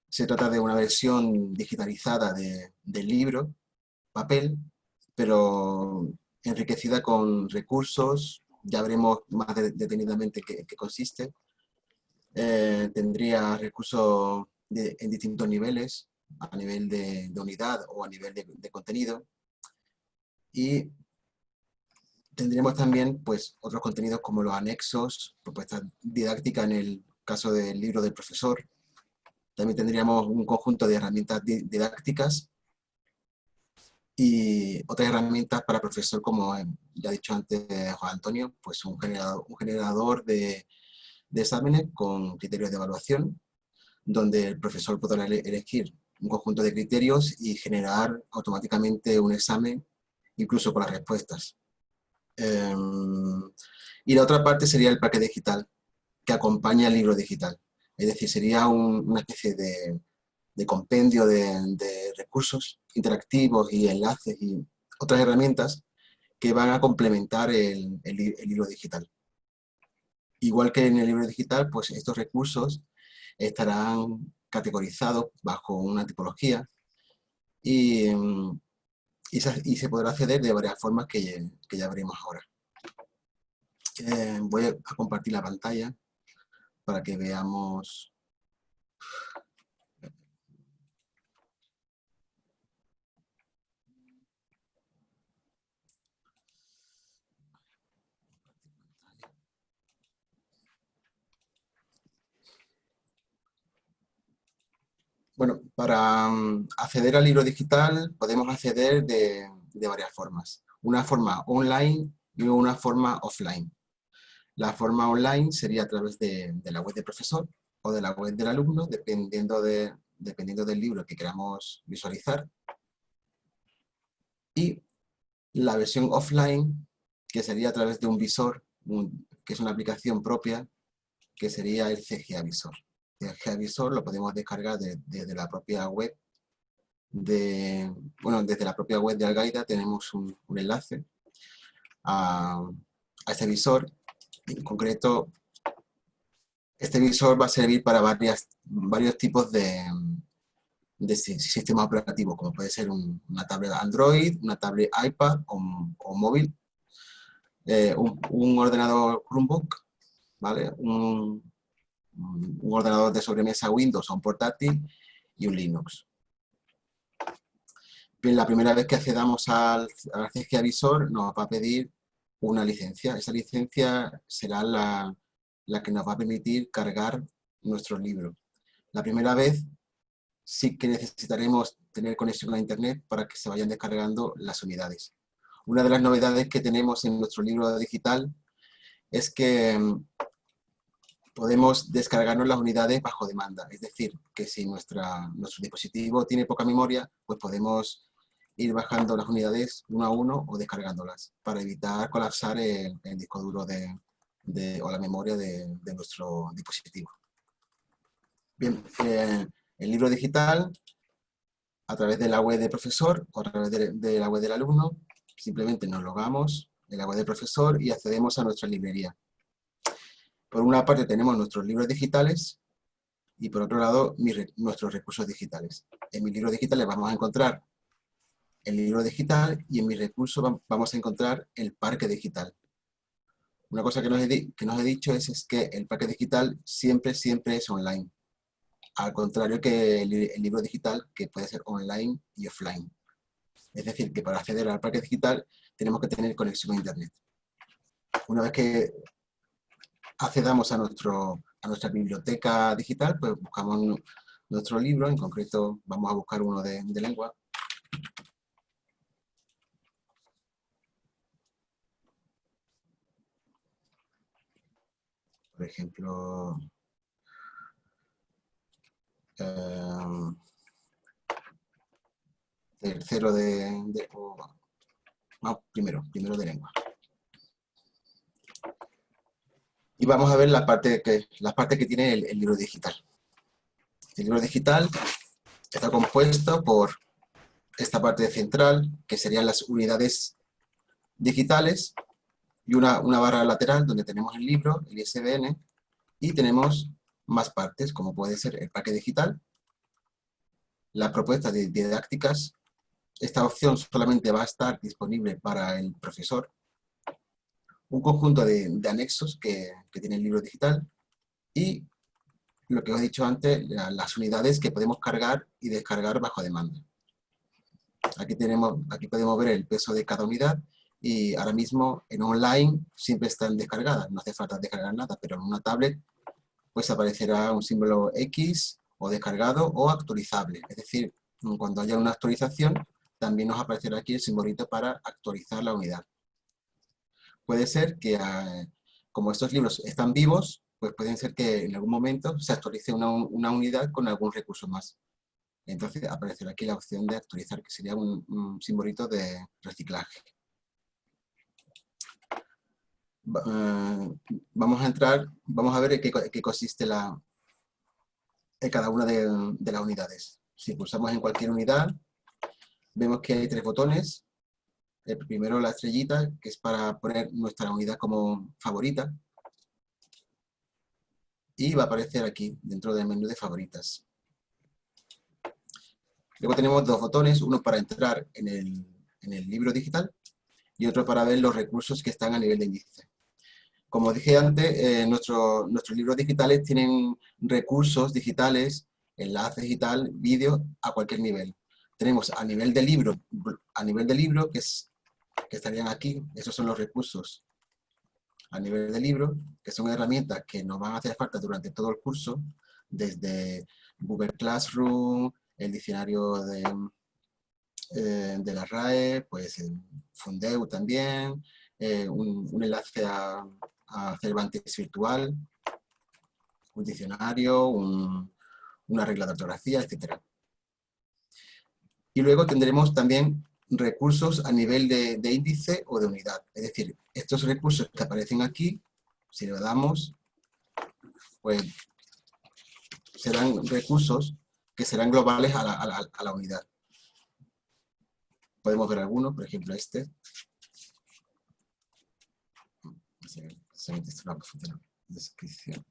se trata de una versión digitalizada del libro, papel, pero enriquecida con recursos. Ya veremos más detenidamente qué consiste. Tendría recursos en distintos niveles, a nivel de unidad o a nivel de contenido. Y tendremos también pues, otros contenidos como los anexos, propuestas didácticas en el caso del libro del profesor. También tendríamos un conjunto de herramientas didácticas y otras herramientas para profesor, como ya ha dicho antes Juan Antonio, pues un generador de exámenes con criterios de evaluación, donde el profesor podrá elegir un conjunto de criterios y generar automáticamente un examen, incluso con las respuestas. Y la otra parte sería el parque digital, que acompaña al libro digital. Es decir, sería una especie de compendio de recursos interactivos y enlaces y otras herramientas que van a complementar el libro digital. Igual que en el libro digital, pues estos recursos estarán categorizados bajo una tipología y se podrá acceder de varias formas que ya veremos ahora. Voy a compartir la pantalla para que veamos. Bueno, para acceder al libro digital podemos acceder de varias formas. Una forma online y una forma offline. La forma online sería a través de la web del profesor o de la web del alumno, dependiendo del libro que queramos visualizar. Y la versión offline, que sería a través de un visor, que es una aplicación propia, que sería el CGA Visor. El CGA Visor lo podemos descargar desde la propia web desde la propia web de Algaida tenemos un enlace a este visor. En concreto, este visor va a servir para varios tipos de sistemas operativos, como puede ser una tablet Android, una tablet iPad o móvil, un ordenador Chromebook, ¿vale? Un ordenador de sobremesa Windows o un portátil y un Linux. Bien, la primera vez que accedamos al CGA Visor nos va a pedir una licencia. Esa licencia será la que nos va a permitir cargar nuestro libro. La primera vez sí que necesitaremos tener conexión a Internet para que se vayan descargando las unidades. Una de las novedades que tenemos en nuestro libro digital es que podemos descargarnos las unidades bajo demanda. Es decir, que si nuestro dispositivo tiene poca memoria, pues podemos ir bajando las unidades uno a uno o descargándolas para evitar colapsar el disco duro o la memoria de nuestro dispositivo. Bien, el libro digital, a través de la web del profesor o a través de la web del alumno, simplemente nos logamos en la web del profesor y accedemos a nuestra librería. Por una parte tenemos nuestros libros digitales y por otro lado nuestros recursos digitales. En mis libros digitales vamos a encontrar el libro digital y en mis recursos vamos a encontrar el parque digital. Una cosa que nos he dicho es que el parque digital siempre es online. Al contrario que el libro digital, que puede ser online y offline. Es decir, que para acceder al parque digital tenemos que tener conexión a Internet. Una vez que accedamos a nuestra biblioteca digital, pues buscamos nuestro libro, en concreto vamos a buscar uno de lengua. Por ejemplo, tercero primero de lengua. Y vamos a ver las partes que tiene el libro digital. El libro digital está compuesto por esta parte central, que serían las unidades digitales, y una barra lateral donde tenemos el libro, el ISBN, y tenemos más partes, como puede ser el parque digital, las propuestas didácticas. Esta opción solamente va a estar disponible para el profesor. Un conjunto de anexos que tiene el libro digital y lo que os he dicho antes, las unidades que podemos cargar y descargar bajo demanda. Aquí podemos ver el peso de cada unidad y ahora mismo en online siempre están descargadas, no hace falta descargar nada, pero en una tablet pues aparecerá un símbolo X o descargado o actualizable. Es decir, cuando haya una actualización también nos aparecerá aquí el simbolito para actualizar la unidad. Puede ser que, como estos libros están vivos, pues pueden ser que en algún momento se actualice una unidad con algún recurso más. Entonces aparecerá aquí la opción de actualizar, que sería un simbolito de reciclaje. Vamos a ver en qué consiste cada una de las unidades. Si pulsamos en cualquier unidad, vemos que hay 3 botones. El primero, la estrellita, que es para poner nuestra unidad como favorita. Y va a aparecer aquí, dentro del menú de favoritas. Luego tenemos 2 botones, uno para entrar en el libro digital y otro para ver los recursos que están a nivel de índice. Como dije antes, nuestros libros digitales tienen recursos digitales, enlaces y tal, vídeos a cualquier nivel. Tenemos a nivel de libro, que estarían aquí, esos son los recursos a nivel de libro, que son herramientas que nos van a hacer falta durante todo el curso, desde Google Classroom, el diccionario de la RAE, pues Fundeu también, un enlace a Cervantes virtual, un diccionario, una regla de ortografía, etc. Y luego tendremos también recursos a nivel de índice o de unidad. Es decir, estos recursos que aparecen aquí, si le damos, pues serán recursos que serán globales a la unidad. Podemos ver algunos, por ejemplo este. Descripción.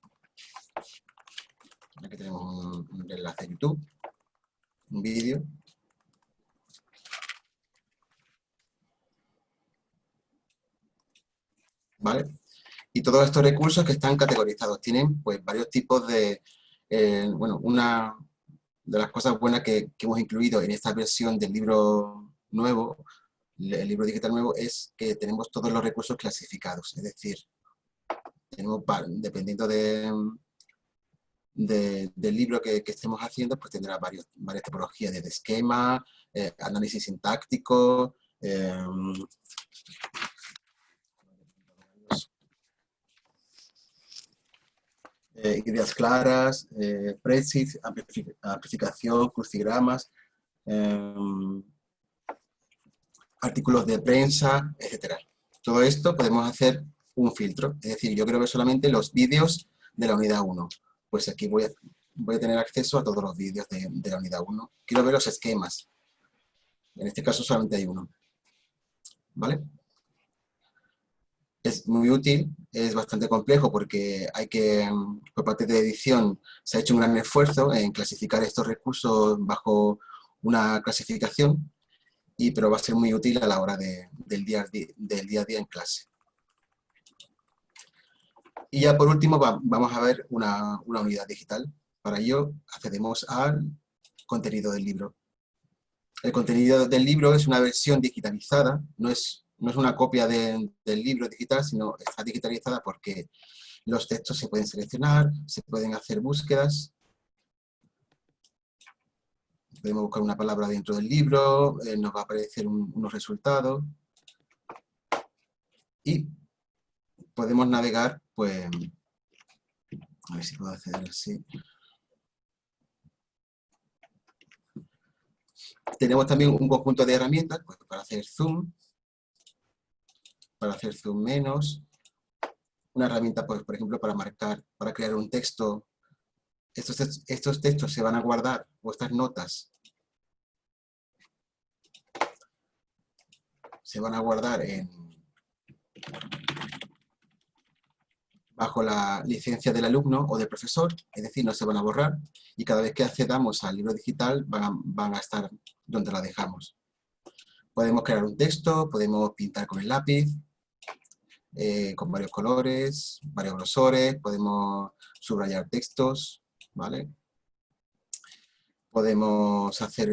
Aquí tenemos un enlace a YouTube, un vídeo. ¿Vale? Y todos estos recursos que están categorizados tienen pues varios tipos de, una las cosas buenas que hemos incluido en esta versión del libro nuevo, el libro digital nuevo, es que tenemos todos los recursos clasificados. Es decir, tenemos, dependiendo del libro que estemos haciendo, pues tendrá varias tipologías, desde esquema, análisis sintáctico, ideas claras, spreadsheets, amplificación, crucigramas, artículos de prensa, etc. Todo esto podemos hacer un filtro, es decir, yo quiero ver solamente los vídeos de la unidad 1. Pues aquí voy a tener acceso a todos los vídeos de la unidad 1. Quiero ver los esquemas. En este caso solamente hay uno. ¿Vale? Es muy útil, es bastante complejo porque por parte de edición se ha hecho un gran esfuerzo en clasificar estos recursos bajo una clasificación, pero va a ser muy útil a la hora del día a día en clase. Y ya por último vamos a ver una unidad digital. Para ello accedemos al contenido del libro. El contenido del libro es una versión digitalizada, no es una copia del libro digital, sino está digitalizada porque los textos se pueden seleccionar, se pueden hacer búsquedas. Podemos buscar una palabra dentro del libro, nos va a aparecer unos resultados. Y podemos navegar, pues, a ver si puedo hacer así. Tenemos también un conjunto de herramientas pues, para hacer zoom, para hacer zoom menos. Una herramienta, pues, por ejemplo, para crear un texto. Estos textos se van a guardar, o estas notas, se van a guardar bajo la licencia del alumno o del profesor, es decir, no se van a borrar, y cada vez que accedamos al libro digital van a estar donde la dejamos. Podemos crear un texto, podemos pintar con el lápiz, con varios colores, varios grosores, podemos subrayar textos, ¿vale? Podemos hacer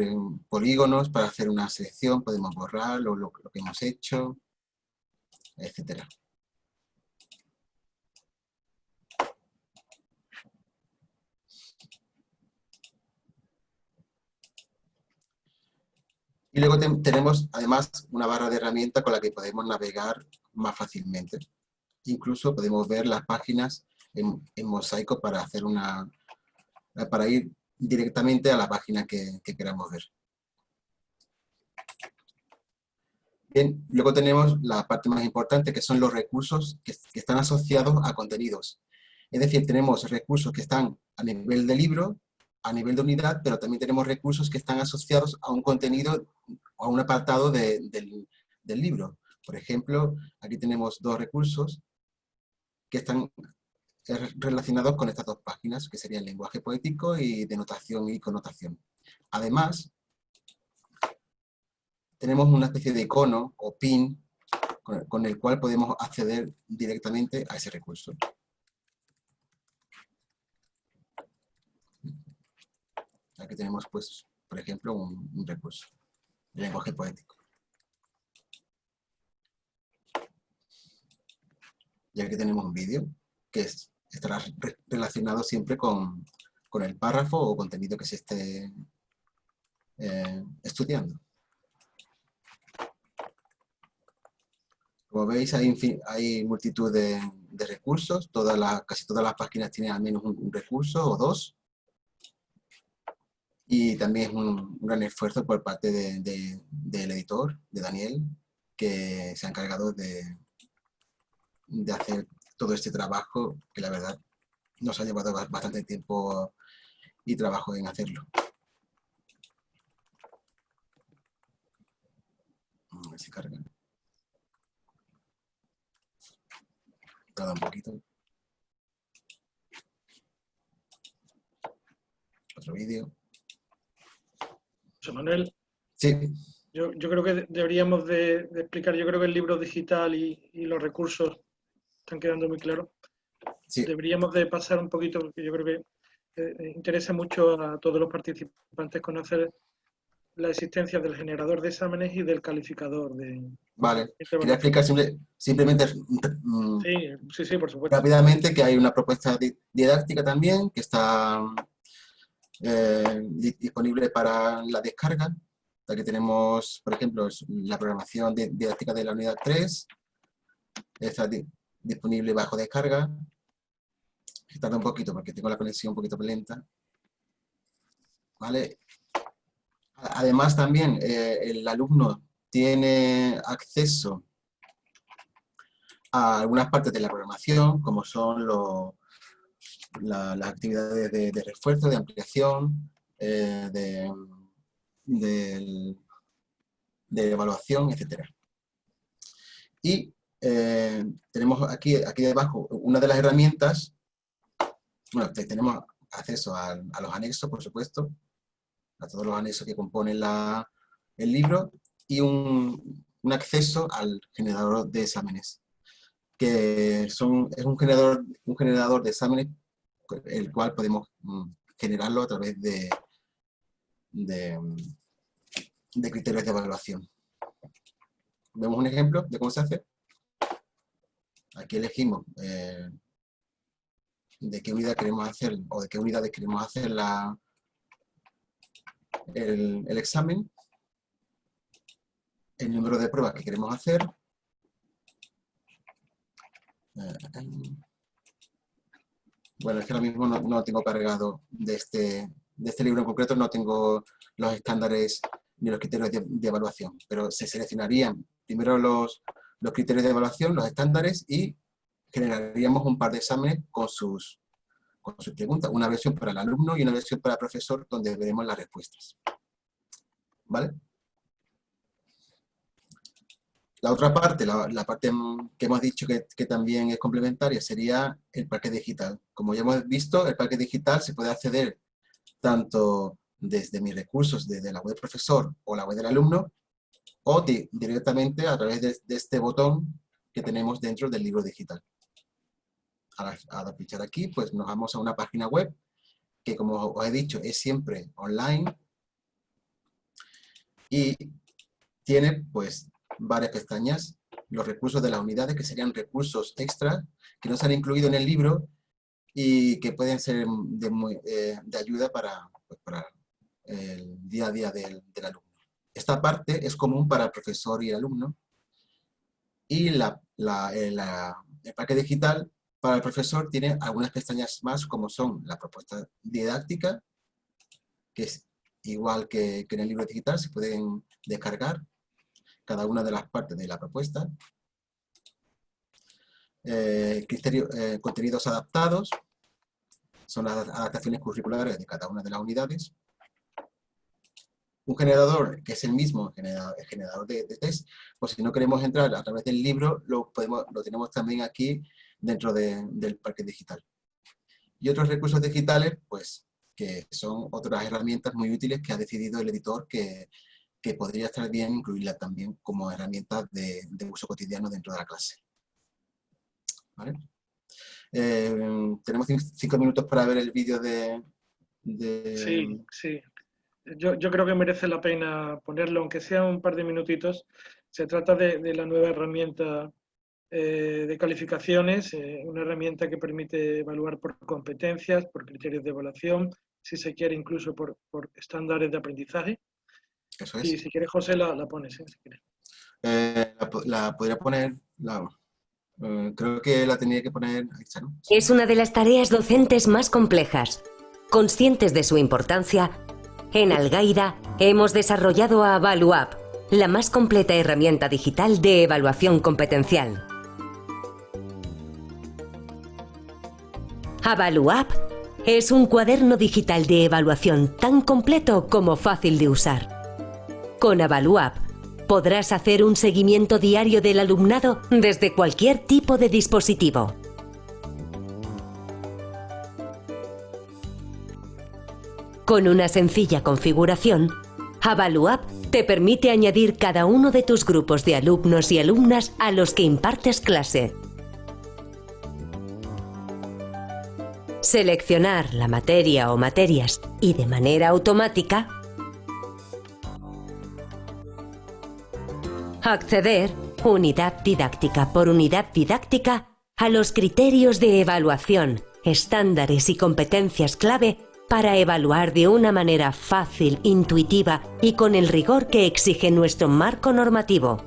polígonos para hacer una selección, podemos borrar lo que hemos hecho, etc. Y luego tenemos además una barra de herramientas con la que podemos navegar más fácilmente. Incluso podemos ver las páginas en mosaico para ir directamente a la página que queramos ver. Bien, luego tenemos la parte más importante, que son los recursos que están asociados a contenidos. Es decir, tenemos recursos que están a nivel de libro, a nivel de unidad, pero también tenemos recursos que están asociados a un contenido o a un apartado del libro. Por ejemplo, aquí tenemos dos recursos que están relacionados con estas dos páginas, que serían lenguaje poético y denotación y connotación. Además, tenemos una especie de icono o pin con el cual podemos acceder directamente a ese recurso. Aquí tenemos, pues, por ejemplo, un recurso de lenguaje poético. Y aquí tenemos un vídeo que estará relacionado siempre con el párrafo o contenido que se esté estudiando. Como veis, hay multitud de recursos. Casi todas las páginas tienen al menos un recurso o dos. Y también es un gran esfuerzo por parte del editor, de Daniel, que se ha encargado de hacer todo este trabajo, que la verdad nos ha llevado bastante tiempo y trabajo en hacerlo. A ver si carga. Tarda un poquito. Otro vídeo. José Manuel, Sí. yo creo que deberíamos de explicar, yo creo que el libro digital y los recursos están quedando muy claros. Sí. Deberíamos de pasar un poquito, porque yo creo que interesa mucho a todos los participantes conocer la existencia del generador de exámenes y del calificador de... Vale, quería explicar simplemente Sí, por supuesto. rápidamente que hay una propuesta didáctica también que está disponible para la descarga. Aquí tenemos, por ejemplo, la programación didáctica de la unidad 3, está disponible bajo descarga. Tarda un poquito porque tengo la conexión un poquito lenta. ¿Vale? Además también el alumno tiene acceso a algunas partes de la programación, como son las actividades de refuerzo, de ampliación, de evaluación, etc. Y tenemos aquí debajo una de las herramientas. Bueno, tenemos acceso a los anexos, por supuesto, a todos los anexos que componen el libro, y un acceso al generador de exámenes, que es un generador de exámenes, el cual podemos generarlo a través de criterios de evaluación. ¿Vemos un ejemplo de cómo se hace? Aquí elegimos de qué unidad queremos hacer, o de qué unidades queremos hacer el examen, el número de pruebas que queremos hacer, bueno, es que ahora mismo no tengo cargado de este libro en concreto, no tengo los estándares ni los criterios de evaluación, pero se seleccionarían primero los criterios de evaluación, los estándares, y generaríamos un par de exámenes con sus preguntas, una versión para el alumno y una versión para el profesor, donde veremos las respuestas. ¿Vale? La otra parte, la parte que hemos dicho que también es complementaria, sería el parque digital. Como ya hemos visto, el parque digital se puede acceder tanto desde mis recursos, desde la web del profesor o la web del alumno, o directamente a través de este botón que tenemos dentro del libro digital. Al pinchar aquí, pues nos vamos a una página web que, como os he dicho, es siempre online y tiene pues varias pestañas, los recursos de las unidades, que serían recursos extra que no se han incluido en el libro y que pueden ser de ayuda para el día a día del alumno. Esta parte es común para el profesor y el alumno, y el parque digital para el profesor tiene algunas pestañas más, como son la propuesta didáctica, que es igual que en el libro digital, se pueden descargar cada una de las partes de la propuesta. Contenidos adaptados, son las adaptaciones curriculares de cada una de las unidades. Un generador que es el mismo generador de test, pues si no queremos entrar a través del libro, lo tenemos también aquí dentro del parque digital. Y otros recursos digitales, pues que son otras herramientas muy útiles que ha decidido el editor que podría estar bien incluirla también como herramientas de uso cotidiano dentro de la clase. ¿Vale? Tenemos 5 minutos para ver el vídeo de... Sí. Yo creo que merece la pena ponerlo, aunque sea un par de minutitos. Se trata de la nueva herramienta de calificaciones, una herramienta que permite evaluar por competencias, por criterios de evaluación, si se quiere incluso por estándares de aprendizaje. Eso es. Y si quieres, José, la pones, si quieres. La podría poner... creo que la tenía que poner... Ahí está, ¿no? Es una de las tareas docentes más complejas. Conscientes de su importancia, en Algaida hemos desarrollado AvaluApp, la más completa herramienta digital de evaluación competencial. AvaluApp es un cuaderno digital de evaluación tan completo como fácil de usar. Con AvaluApp podrás hacer un seguimiento diario del alumnado desde cualquier tipo de dispositivo. Con una sencilla configuración, AvaluApp te permite añadir cada uno de tus grupos de alumnos y alumnas a los que impartes clase. seleccionar la materia o materias y de manera automática, acceder, unidad didáctica por unidad didáctica, a los criterios de evaluación, estándares y competencias clave para evaluar de una manera fácil, intuitiva y con el rigor que exige nuestro marco normativo.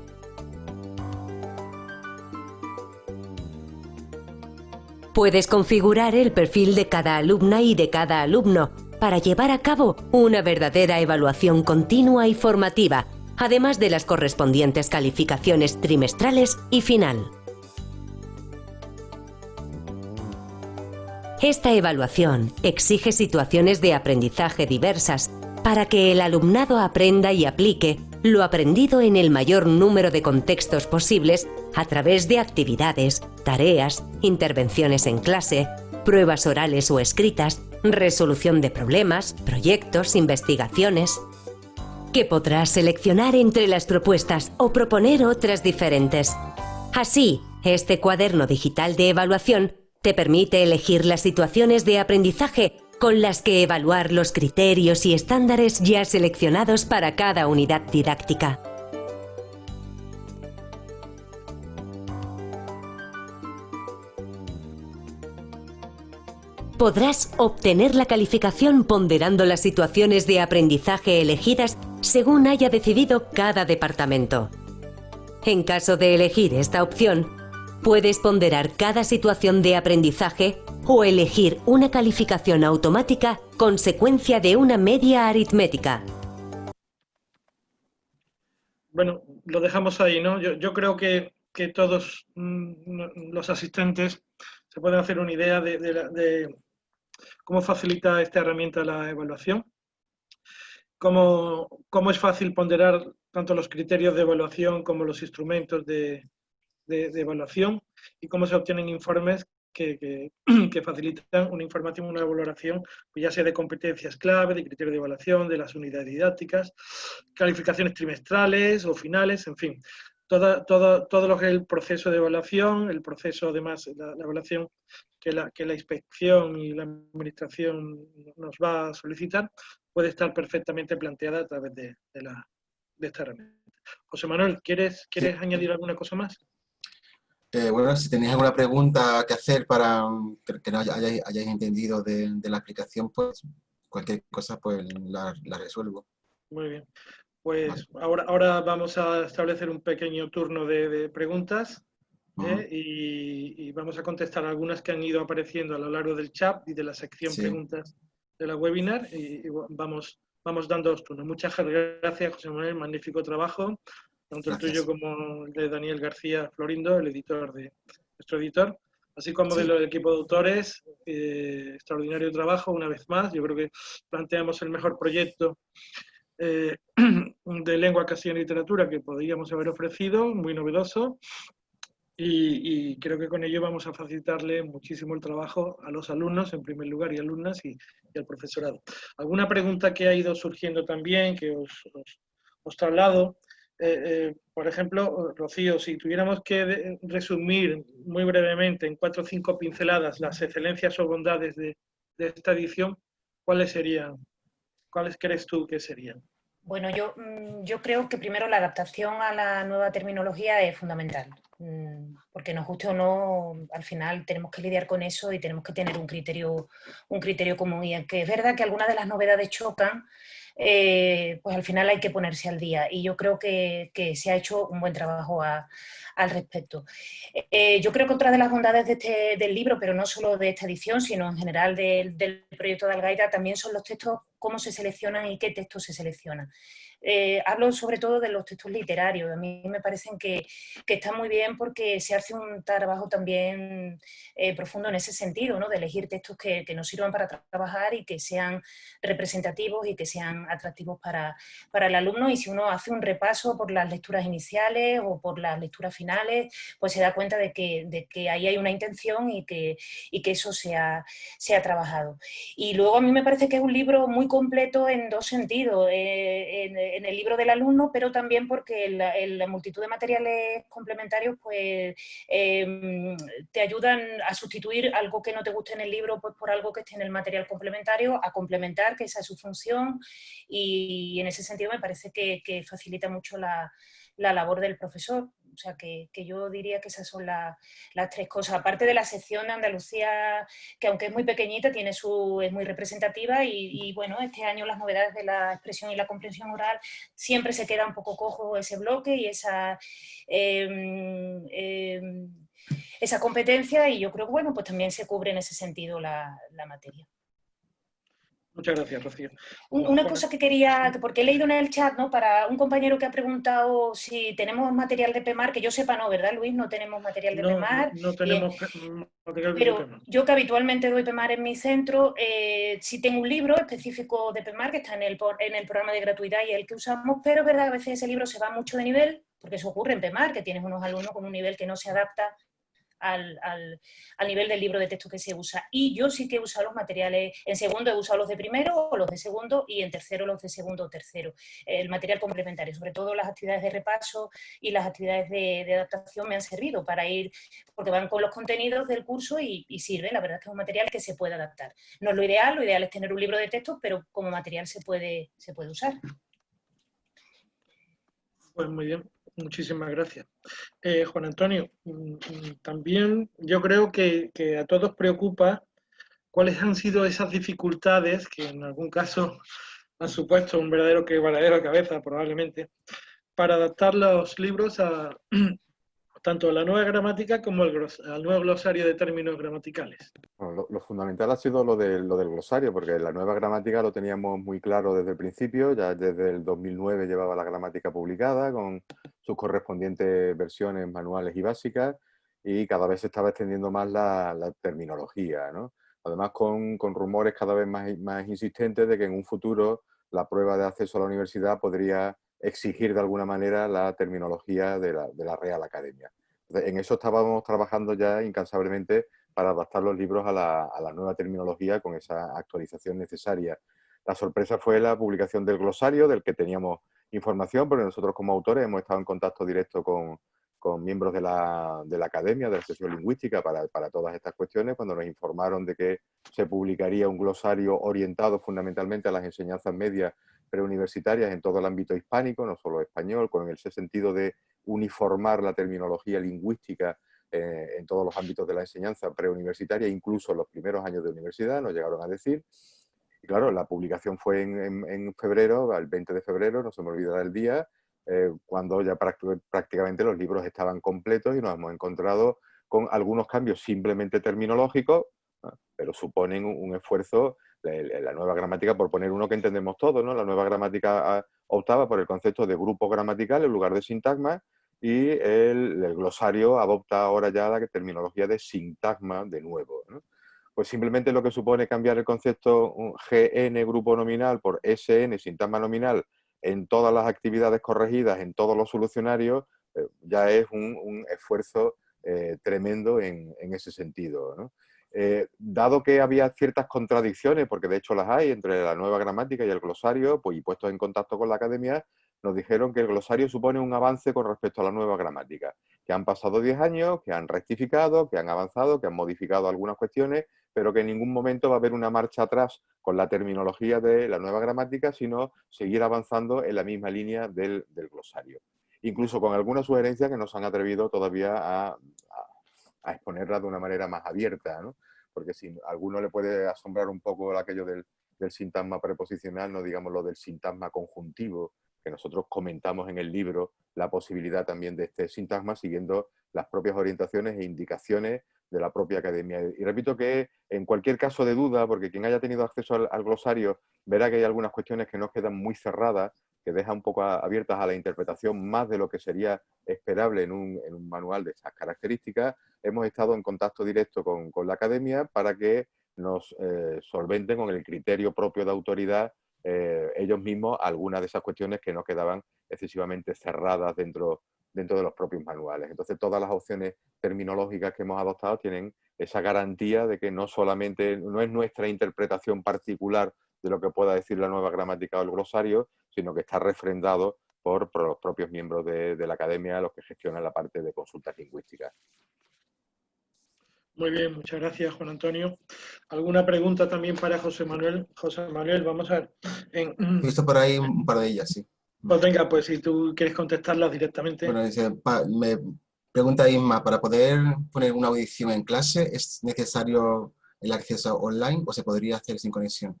Puedes configurar el perfil de cada alumna y de cada alumno para llevar a cabo una verdadera evaluación continua y formativa, además de las correspondientes calificaciones trimestrales y final. Esta evaluación exige situaciones de aprendizaje diversas para que el alumnado aprenda y aplique lo aprendido en el mayor número de contextos posibles a través de actividades, tareas, intervenciones en clase, pruebas orales o escritas, resolución de problemas, proyectos, investigaciones, que podrás seleccionar entre las propuestas o proponer otras diferentes. Así, este cuaderno digital de evaluación te permite elegir las situaciones de aprendizaje con las que evaluar los criterios y estándares ya seleccionados para cada unidad didáctica. Podrás obtener la calificación ponderando las situaciones de aprendizaje elegidas según haya decidido cada departamento. En caso de elegir esta opción, puedes ponderar cada situación de aprendizaje o elegir una calificación automática consecuencia de una media aritmética. Bueno, lo dejamos ahí, ¿no? Yo creo que todos los asistentes se pueden hacer una idea de cómo facilita esta herramienta la evaluación, cómo es fácil ponderar tanto los criterios de evaluación como los instrumentos de evaluación y cómo se obtienen informes que facilitan una información, una valoración, pues ya sea de competencias clave, de criterios de evaluación, de las unidades didácticas, calificaciones trimestrales o finales, en fin, todo lo que es el proceso de evaluación, el proceso además, la evaluación que la inspección y la administración nos va a solicitar, puede estar perfectamente planteada a través de esta herramienta. José Manuel, ¿quieres añadir alguna cosa más? Bueno, si tenéis alguna pregunta que hacer para que no hayáis entendido de la aplicación, pues cualquier cosa pues la resuelvo. Muy bien. Pues ahora vamos a establecer un pequeño turno de preguntas y vamos a contestar algunas que han ido apareciendo a lo largo del chat y de la sección preguntas de la webinar y vamos dando los turnos. Muchas gracias, José Manuel, magnífico trabajo. Tanto el tuyo como el de Daniel García Florindo, el editor nuestro editor, así como del equipo de autores, extraordinario trabajo una vez más. Yo creo que planteamos el mejor proyecto de lengua, castellano y literatura que podríamos haber ofrecido, muy novedoso, y creo que con ello vamos a facilitarle muchísimo el trabajo a los alumnos, en primer lugar, y alumnas, y al profesorado. ¿Alguna pregunta que ha ido surgiendo también, que os traslado? Por ejemplo, Rocío, si tuviéramos que resumir muy brevemente en 4 o 5 pinceladas las excelencias o bondades de esta edición, ¿cuáles serían? ¿Cuáles crees tú que serían? Bueno, yo creo que primero la adaptación a la nueva terminología es fundamental, porque nos guste o no, al final tenemos que lidiar con eso y tenemos que tener un criterio común. Y aunque es verdad que algunas de las novedades chocan, pues al final hay que ponerse al día y yo creo que se ha hecho un buen trabajo al respecto. Yo creo que otra de las bondades del libro, pero no solo de esta edición, sino en general del proyecto de Algaida, también son los textos, cómo se seleccionan y qué textos se seleccionan. Hablo sobre todo de los textos literarios. A mí me parecen que están muy bien porque se hace un trabajo también profundo en ese sentido, ¿no? De elegir textos que nos sirvan para trabajar y que sean representativos y que sean atractivos para el alumno. Y si uno hace un repaso por las lecturas iniciales o por las lecturas finales, pues se da cuenta de que ahí hay una intención y que eso se ha trabajado. Y luego a mí me parece que es un libro muy completo en dos sentidos. en el libro del alumno, pero también porque la multitud de materiales complementarios pues, te ayudan a sustituir algo que no te guste en el libro pues, por algo que esté en el material complementario, a complementar, que esa es su función, y en ese sentido me parece que facilita mucho la labor del profesor. O sea, que yo diría que esas son las tres cosas. Aparte de la sección de Andalucía, que aunque es muy pequeñita, es muy representativa y bueno, este año las novedades de la expresión y la comprensión oral siempre se queda un poco cojo ese bloque y esa competencia, y yo creo que bueno, pues también se cubre en ese sentido la materia. Muchas gracias, Rocío. Una cosa que quería, porque he leído en el chat, ¿no? Para un compañero que ha preguntado si tenemos material de PEMAR, que yo sepa no, ¿verdad, Luis? No tenemos material de PEMAR. No tenemos material de PEMAR. Pero yo que habitualmente doy PEMAR en mi centro, sí tengo un libro específico de PEMAR que está en el programa de gratuidad y el que usamos, pero es verdad que a veces ese libro se va mucho de nivel, porque eso ocurre en PEMAR, que tienes unos alumnos con un nivel que no se adapta al nivel del libro de texto que se usa. Y yo sí que he usado los materiales, en segundo he usado los de primero o los de segundo, y en tercero los de segundo o tercero. El material complementario, sobre todo las actividades de repaso y las actividades de adaptación me han servido para ir, porque van con los contenidos del curso y sirve. La verdad es que es un material que se puede adaptar. No es lo ideal es tener un libro de texto, pero como material se puede usar. Pues muy bien. Muchísimas gracias. Juan Antonio, también yo creo que a todos preocupa cuáles han sido esas dificultades que en algún caso han supuesto un verdadero quebradero de cabeza, probablemente, para adaptar los libros tanto a la nueva gramática como al nuevo glosario de términos gramaticales. Bueno, lo fundamental ha sido lo del glosario, porque la nueva gramática lo teníamos muy claro desde el principio, ya desde el 2009 llevaba la gramática publicada con sus correspondientes versiones manuales y básicas, y cada vez se estaba extendiendo más la terminología, ¿no? Además con rumores cada vez más insistentes de que en un futuro la prueba de acceso a la universidad podría exigir de alguna manera la terminología de la Real Academia. En eso estábamos trabajando ya incansablemente para adaptar los libros a la nueva terminología con esa actualización necesaria. La sorpresa fue la publicación del glosario, del que teníamos información, porque nosotros como autores hemos estado en contacto directo con miembros de la Academia, de la sección lingüística, para todas estas cuestiones, cuando nos informaron de que se publicaría un glosario orientado fundamentalmente a las enseñanzas medias preuniversitarias en todo el ámbito hispánico, no solo español, con ese sentido de uniformar la terminología lingüística en todos los ámbitos de la enseñanza preuniversitaria, incluso en los primeros años de universidad, nos llegaron a decir. Y claro, la publicación fue en febrero, el 20 de febrero, no se me olvidará el día, cuando ya prácticamente los libros estaban completos y nos hemos encontrado con algunos cambios simplemente terminológicos, ¿no? Pero suponen un esfuerzo. La nueva gramática, por poner uno que entendemos todos, ¿no? La nueva gramática optaba por el concepto de grupo gramatical en lugar de sintagma, y el glosario adopta ahora ya la terminología de sintagma de nuevo, ¿no? Pues simplemente lo que supone cambiar el concepto GN, grupo nominal, por SN, sintagma nominal, en todas las actividades corregidas, en todos los solucionarios, ya es un esfuerzo tremendo en ese sentido, ¿no? Dado que había ciertas contradicciones, porque de hecho las hay, entre la nueva gramática y el glosario, pues, y puestos en contacto con la Academia, nos dijeron que el glosario supone un avance con respecto a la nueva gramática, que han pasado 10 años, que han rectificado, que han avanzado, que han modificado algunas cuestiones, pero que en ningún momento va a haber una marcha atrás con la terminología de la nueva gramática, sino seguir avanzando en la misma línea del glosario. Incluso con algunas sugerencias que nos han atrevido todavía a exponerla de una manera más abierta, ¿no? Porque si a alguno le puede asombrar un poco aquello del sintagma preposicional, no digamos lo del sintagma conjuntivo, que nosotros comentamos en el libro la posibilidad también de este sintagma siguiendo las propias orientaciones e indicaciones de la propia Academia. Y repito que en cualquier caso de duda, porque quien haya tenido acceso al glosario verá que hay algunas cuestiones que nos quedan muy cerradas, que dejan un poco abiertas a la interpretación más de lo que sería esperable en un manual de estas características. Hemos estado en contacto directo con la Academia para que nos solventen con el criterio propio de autoridad ellos mismos algunas de esas cuestiones que no quedaban excesivamente cerradas dentro de los propios manuales. Entonces todas las opciones terminológicas que hemos adoptado tienen esa garantía de que no solamente no es nuestra interpretación particular de lo que pueda decir la nueva gramática o el glosario, sino que está refrendado por los propios miembros de la academia, los que gestionan la parte de consultas lingüísticas. Muy bien, muchas gracias, Juan Antonio. ¿Alguna pregunta también para José Manuel? José Manuel, vamos a ver. He visto por ahí un par de ellas, sí. Pues venga, pues si tú quieres contestarlas directamente. Bueno, dice, me pregunta Isma, ¿para poder poner una audición en clase es necesario el acceso online o se podría hacer sin conexión?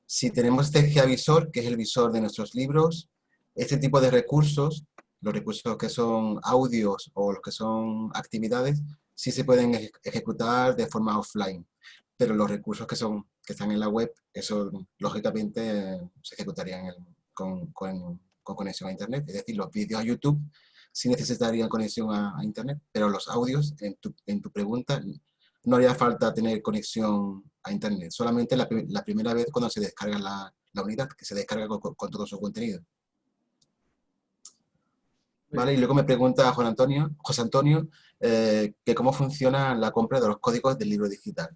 Si tenemos CGA Visor, que es el visor de nuestros libros, este tipo de recursos, los recursos que son audios o los que son actividades, sí se pueden ejecutar de forma offline, pero los recursos que están en la web, eso lógicamente se ejecutarían con conexión a internet, es decir, los vídeos a YouTube sí necesitarían conexión a internet, pero los audios, en tu pregunta, no haría falta tener conexión a internet, solamente la primera vez cuando se descarga la unidad, que se descarga con todo su contenido. ¿Vale? Y luego me pregunta José Antonio, que cómo funciona la compra de los códigos del libro digital.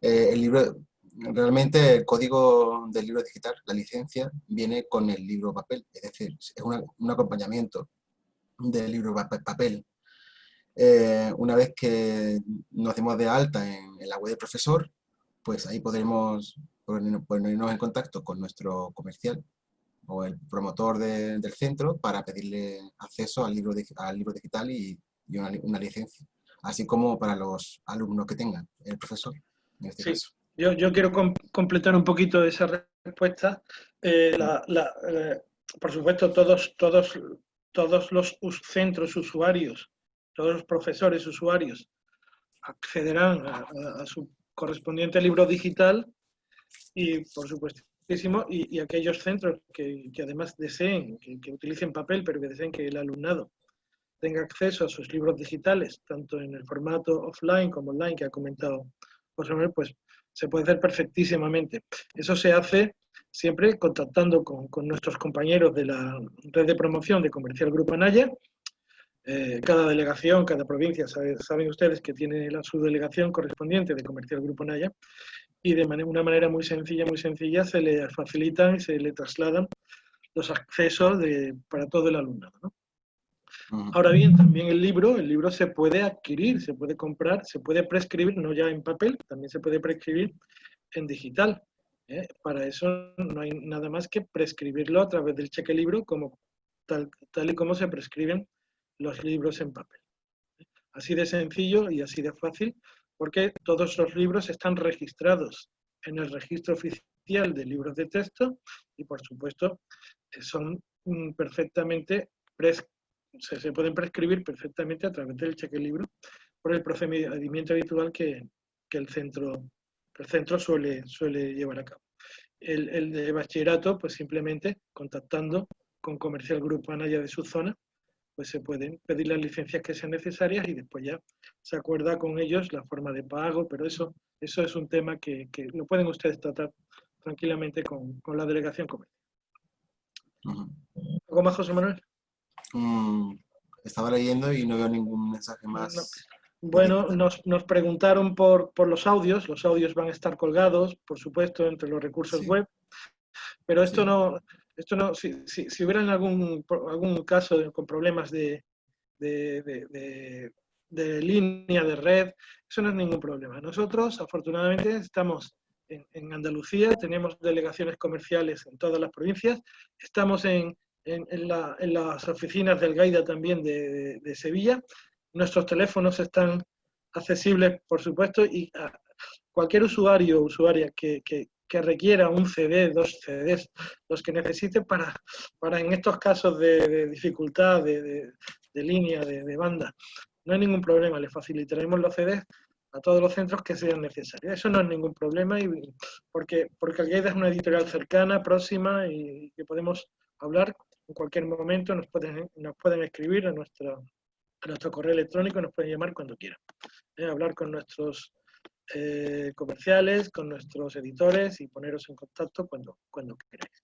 Realmente el código del libro digital, la licencia, viene con el libro papel, es decir, es un acompañamiento del libro papel. Una vez que nos demos de alta en la web del profesor, pues ahí podremos ponernos en contacto con nuestro comercial o el promotor del centro para pedirle acceso al libro digital y una licencia, así como para los alumnos que tengan el profesor, en este caso. Yo quiero completar un poquito esa respuesta. Por supuesto, todos los centros usuarios, todos los profesores usuarios accederán a su correspondiente libro digital y, por supuesto, y aquellos centros que además deseen, que utilicen papel, pero que deseen que el alumnado tenga acceso a sus libros digitales, tanto en el formato offline como online que ha comentado José Manuel, pues se puede hacer perfectísimamente. Eso se hace siempre contactando con nuestros compañeros de la red de promoción de Comercial Grupo Anaya. Cada delegación, cada provincia, saben ustedes que tiene su delegación correspondiente de Comercial Grupo Anaya, y de una manera muy sencilla se le facilitan y se le trasladan los accesos para todo el alumnado, ¿no? Ahora bien, también el libro se puede adquirir, se puede comprar, se puede prescribir, no ya en papel, también se puede prescribir en digital. Para eso no hay nada más que prescribirlo a través del cheque libro, tal y como se prescriben los libros en papel. Así de sencillo y así de fácil, porque todos los libros están registrados en el registro oficial de libros de texto y, por supuesto, son perfectamente se pueden prescribir perfectamente a través del cheque libro por el procedimiento habitual que el centro suele llevar a cabo. El de bachillerato, pues simplemente contactando con Comercial Grupo Anaya de su zona, pues se pueden pedir las licencias que sean necesarias y después ya se acuerda con ellos la forma de pago, pero eso es un tema que lo pueden ustedes tratar tranquilamente con la delegación comercial. ¿Algo más, José Manuel? Estaba leyendo y no veo ningún mensaje más. No. Bueno, nos preguntaron por los audios van a estar colgados, por supuesto, entre los recursos web, pero esto no, si hubiera algún caso con problemas de línea de red, eso no es ningún problema. Nosotros, afortunadamente, estamos en Andalucía, tenemos delegaciones comerciales en todas las provincias, estamos en las oficinas del Gaida también de Sevilla. Nuestros teléfonos están accesibles, por supuesto, y a cualquier usuario o usuaria que requiera un CD, 2 CDs, los que necesite para en estos casos de dificultad de línea, de banda, no hay ningún problema, le facilitaremos los CDs a todos los centros que sean necesarios. Eso no es ningún problema, porque el Gaida es una editorial cercana, próxima, y que podemos hablar en cualquier momento, nos pueden escribir a nuestro correo electrónico, nos pueden llamar cuando quieran. Hablar con nuestros comerciales, con nuestros editores y poneros en contacto cuando queráis.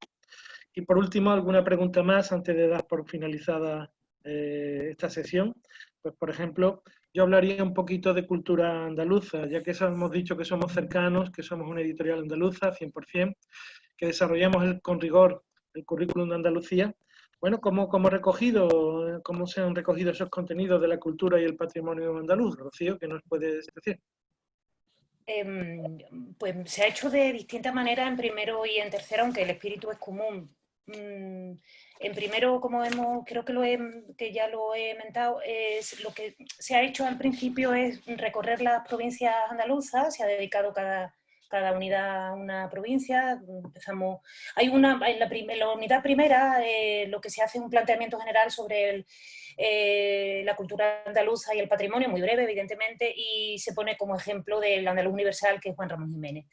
Y por último, alguna pregunta más antes de dar por finalizada esta sesión. Pues, por ejemplo, yo hablaría un poquito de cultura andaluza, ya que hemos dicho que somos cercanos, que somos una editorial andaluza, 100%, que desarrollamos con rigor el currículum de Andalucía. Bueno, ¿cómo se han recogido esos contenidos de la cultura y el patrimonio andaluz? Rocío, ¿qué nos puedes decir? Pues se ha hecho de distintas maneras en primero y en tercero, aunque el espíritu es común. En primero, como creo que ya lo he comentado, lo que se ha hecho al principio es recorrer las provincias andaluzas, se ha dedicado cada unidad a una provincia. Empezamos, en la unidad primera lo que se hace es un planteamiento general sobre la cultura andaluza y el patrimonio, muy breve evidentemente, y se pone como ejemplo del andaluz universal, que es Juan Ramón Jiménez.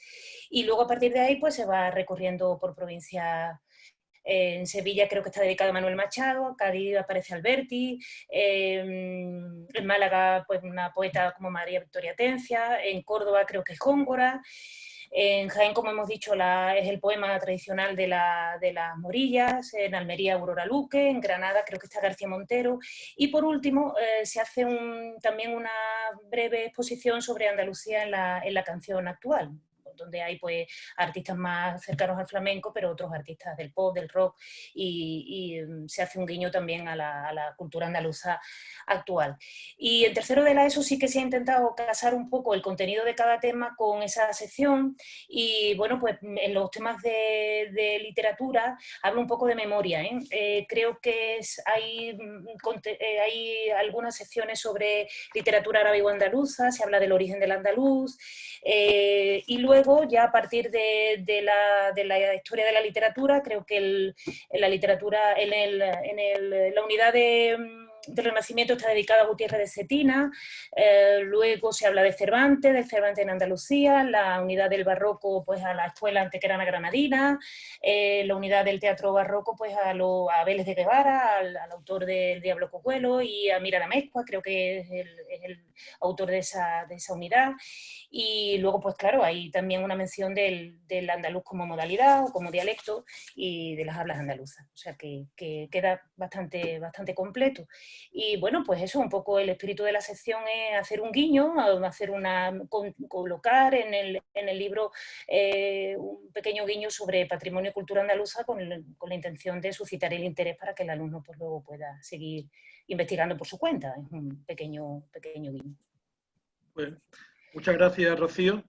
Y luego a partir de ahí pues se va recorriendo por provincias. En Sevilla creo que está dedicado a Manuel Machado, en Cádiz aparece Alberti, en Málaga pues una poeta como María Victoria Atencia, en Córdoba creo que es Góngora, en Jaén, como hemos dicho, es el poema tradicional de las Morillas, en Almería Aurora Luque, en Granada creo que está García Montero, y por último se hace también una breve exposición sobre Andalucía en la canción actual, donde hay pues artistas más cercanos al flamenco, pero otros artistas del pop, del rock, y se hace un guiño también a la cultura andaluza actual. Y en tercero de la ESO sí que se ha intentado casar un poco el contenido de cada tema con esa sección, y bueno, pues en los temas de literatura hablo un poco de memoria, creo que hay algunas secciones sobre literatura árabe-andaluza, se habla del origen del andaluz, y luego ya a partir de la historia de la literatura, creo que en la literatura, la unidad del Renacimiento está dedicada a Gutiérrez de Cetina, luego se habla de Cervantes, del Cervantes en Andalucía, la unidad del barroco pues a la escuela antequerana granadina, la unidad del teatro barroco pues a Vélez de Guevara, al autor del Diablo Cojuelo, y a Mira la Mezcua, creo que es el autor de esa unidad. Y luego, pues claro, hay también una mención del andaluz como modalidad o como dialecto y de las hablas andaluzas. O sea que queda bastante completo. Y bueno, pues eso, un poco el espíritu de la sección es hacer un guiño, colocar en el libro un pequeño guiño sobre patrimonio y cultura andaluza con la intención de suscitar el interés para que el alumno pues luego pueda seguir investigando por su cuenta. Es un pequeño guiño. Bueno. Muchas gracias, Rocío.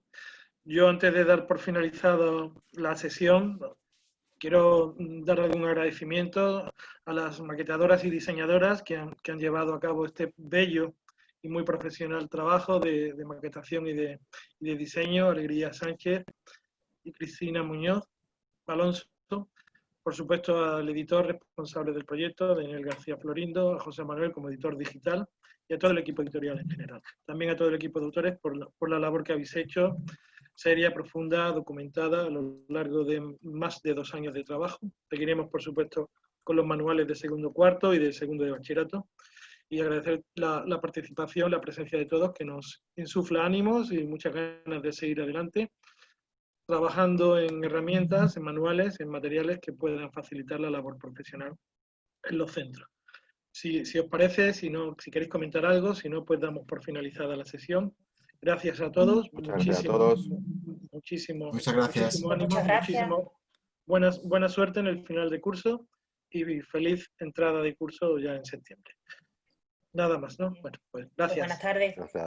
Yo, antes de dar por finalizado la sesión, quiero darle un agradecimiento a las maquetadoras y diseñadoras que han llevado a cabo este bello y muy profesional trabajo de maquetación y de diseño, Alegría Sánchez y Cristina Muñoz Alonso. Por supuesto, al editor responsable del proyecto, Daniel García Florindo, a José Manuel como editor digital, y a todo el equipo editorial en general. También a todo el equipo de autores por la labor que habéis hecho, seria, profunda, documentada a lo largo de más de 2 años de trabajo. Seguiremos, por supuesto, con los manuales de segundo cuarto y de segundo de bachillerato. Y agradecer la participación, la presencia de todos, que nos insufla ánimos y muchas ganas de seguir adelante, trabajando en herramientas, en manuales, en materiales que puedan facilitar la labor profesional en los centros. Si os parece, si queréis comentar algo, si no, pues damos por finalizada la sesión. Gracias a todos. Muchas gracias a todos. Muchísimo gracias. ánimo, Muchas gracias. Buena suerte en el final de curso y feliz entrada de curso ya en septiembre. Nada más, ¿no? Bueno, pues gracias. Buenas tardes. Gracias.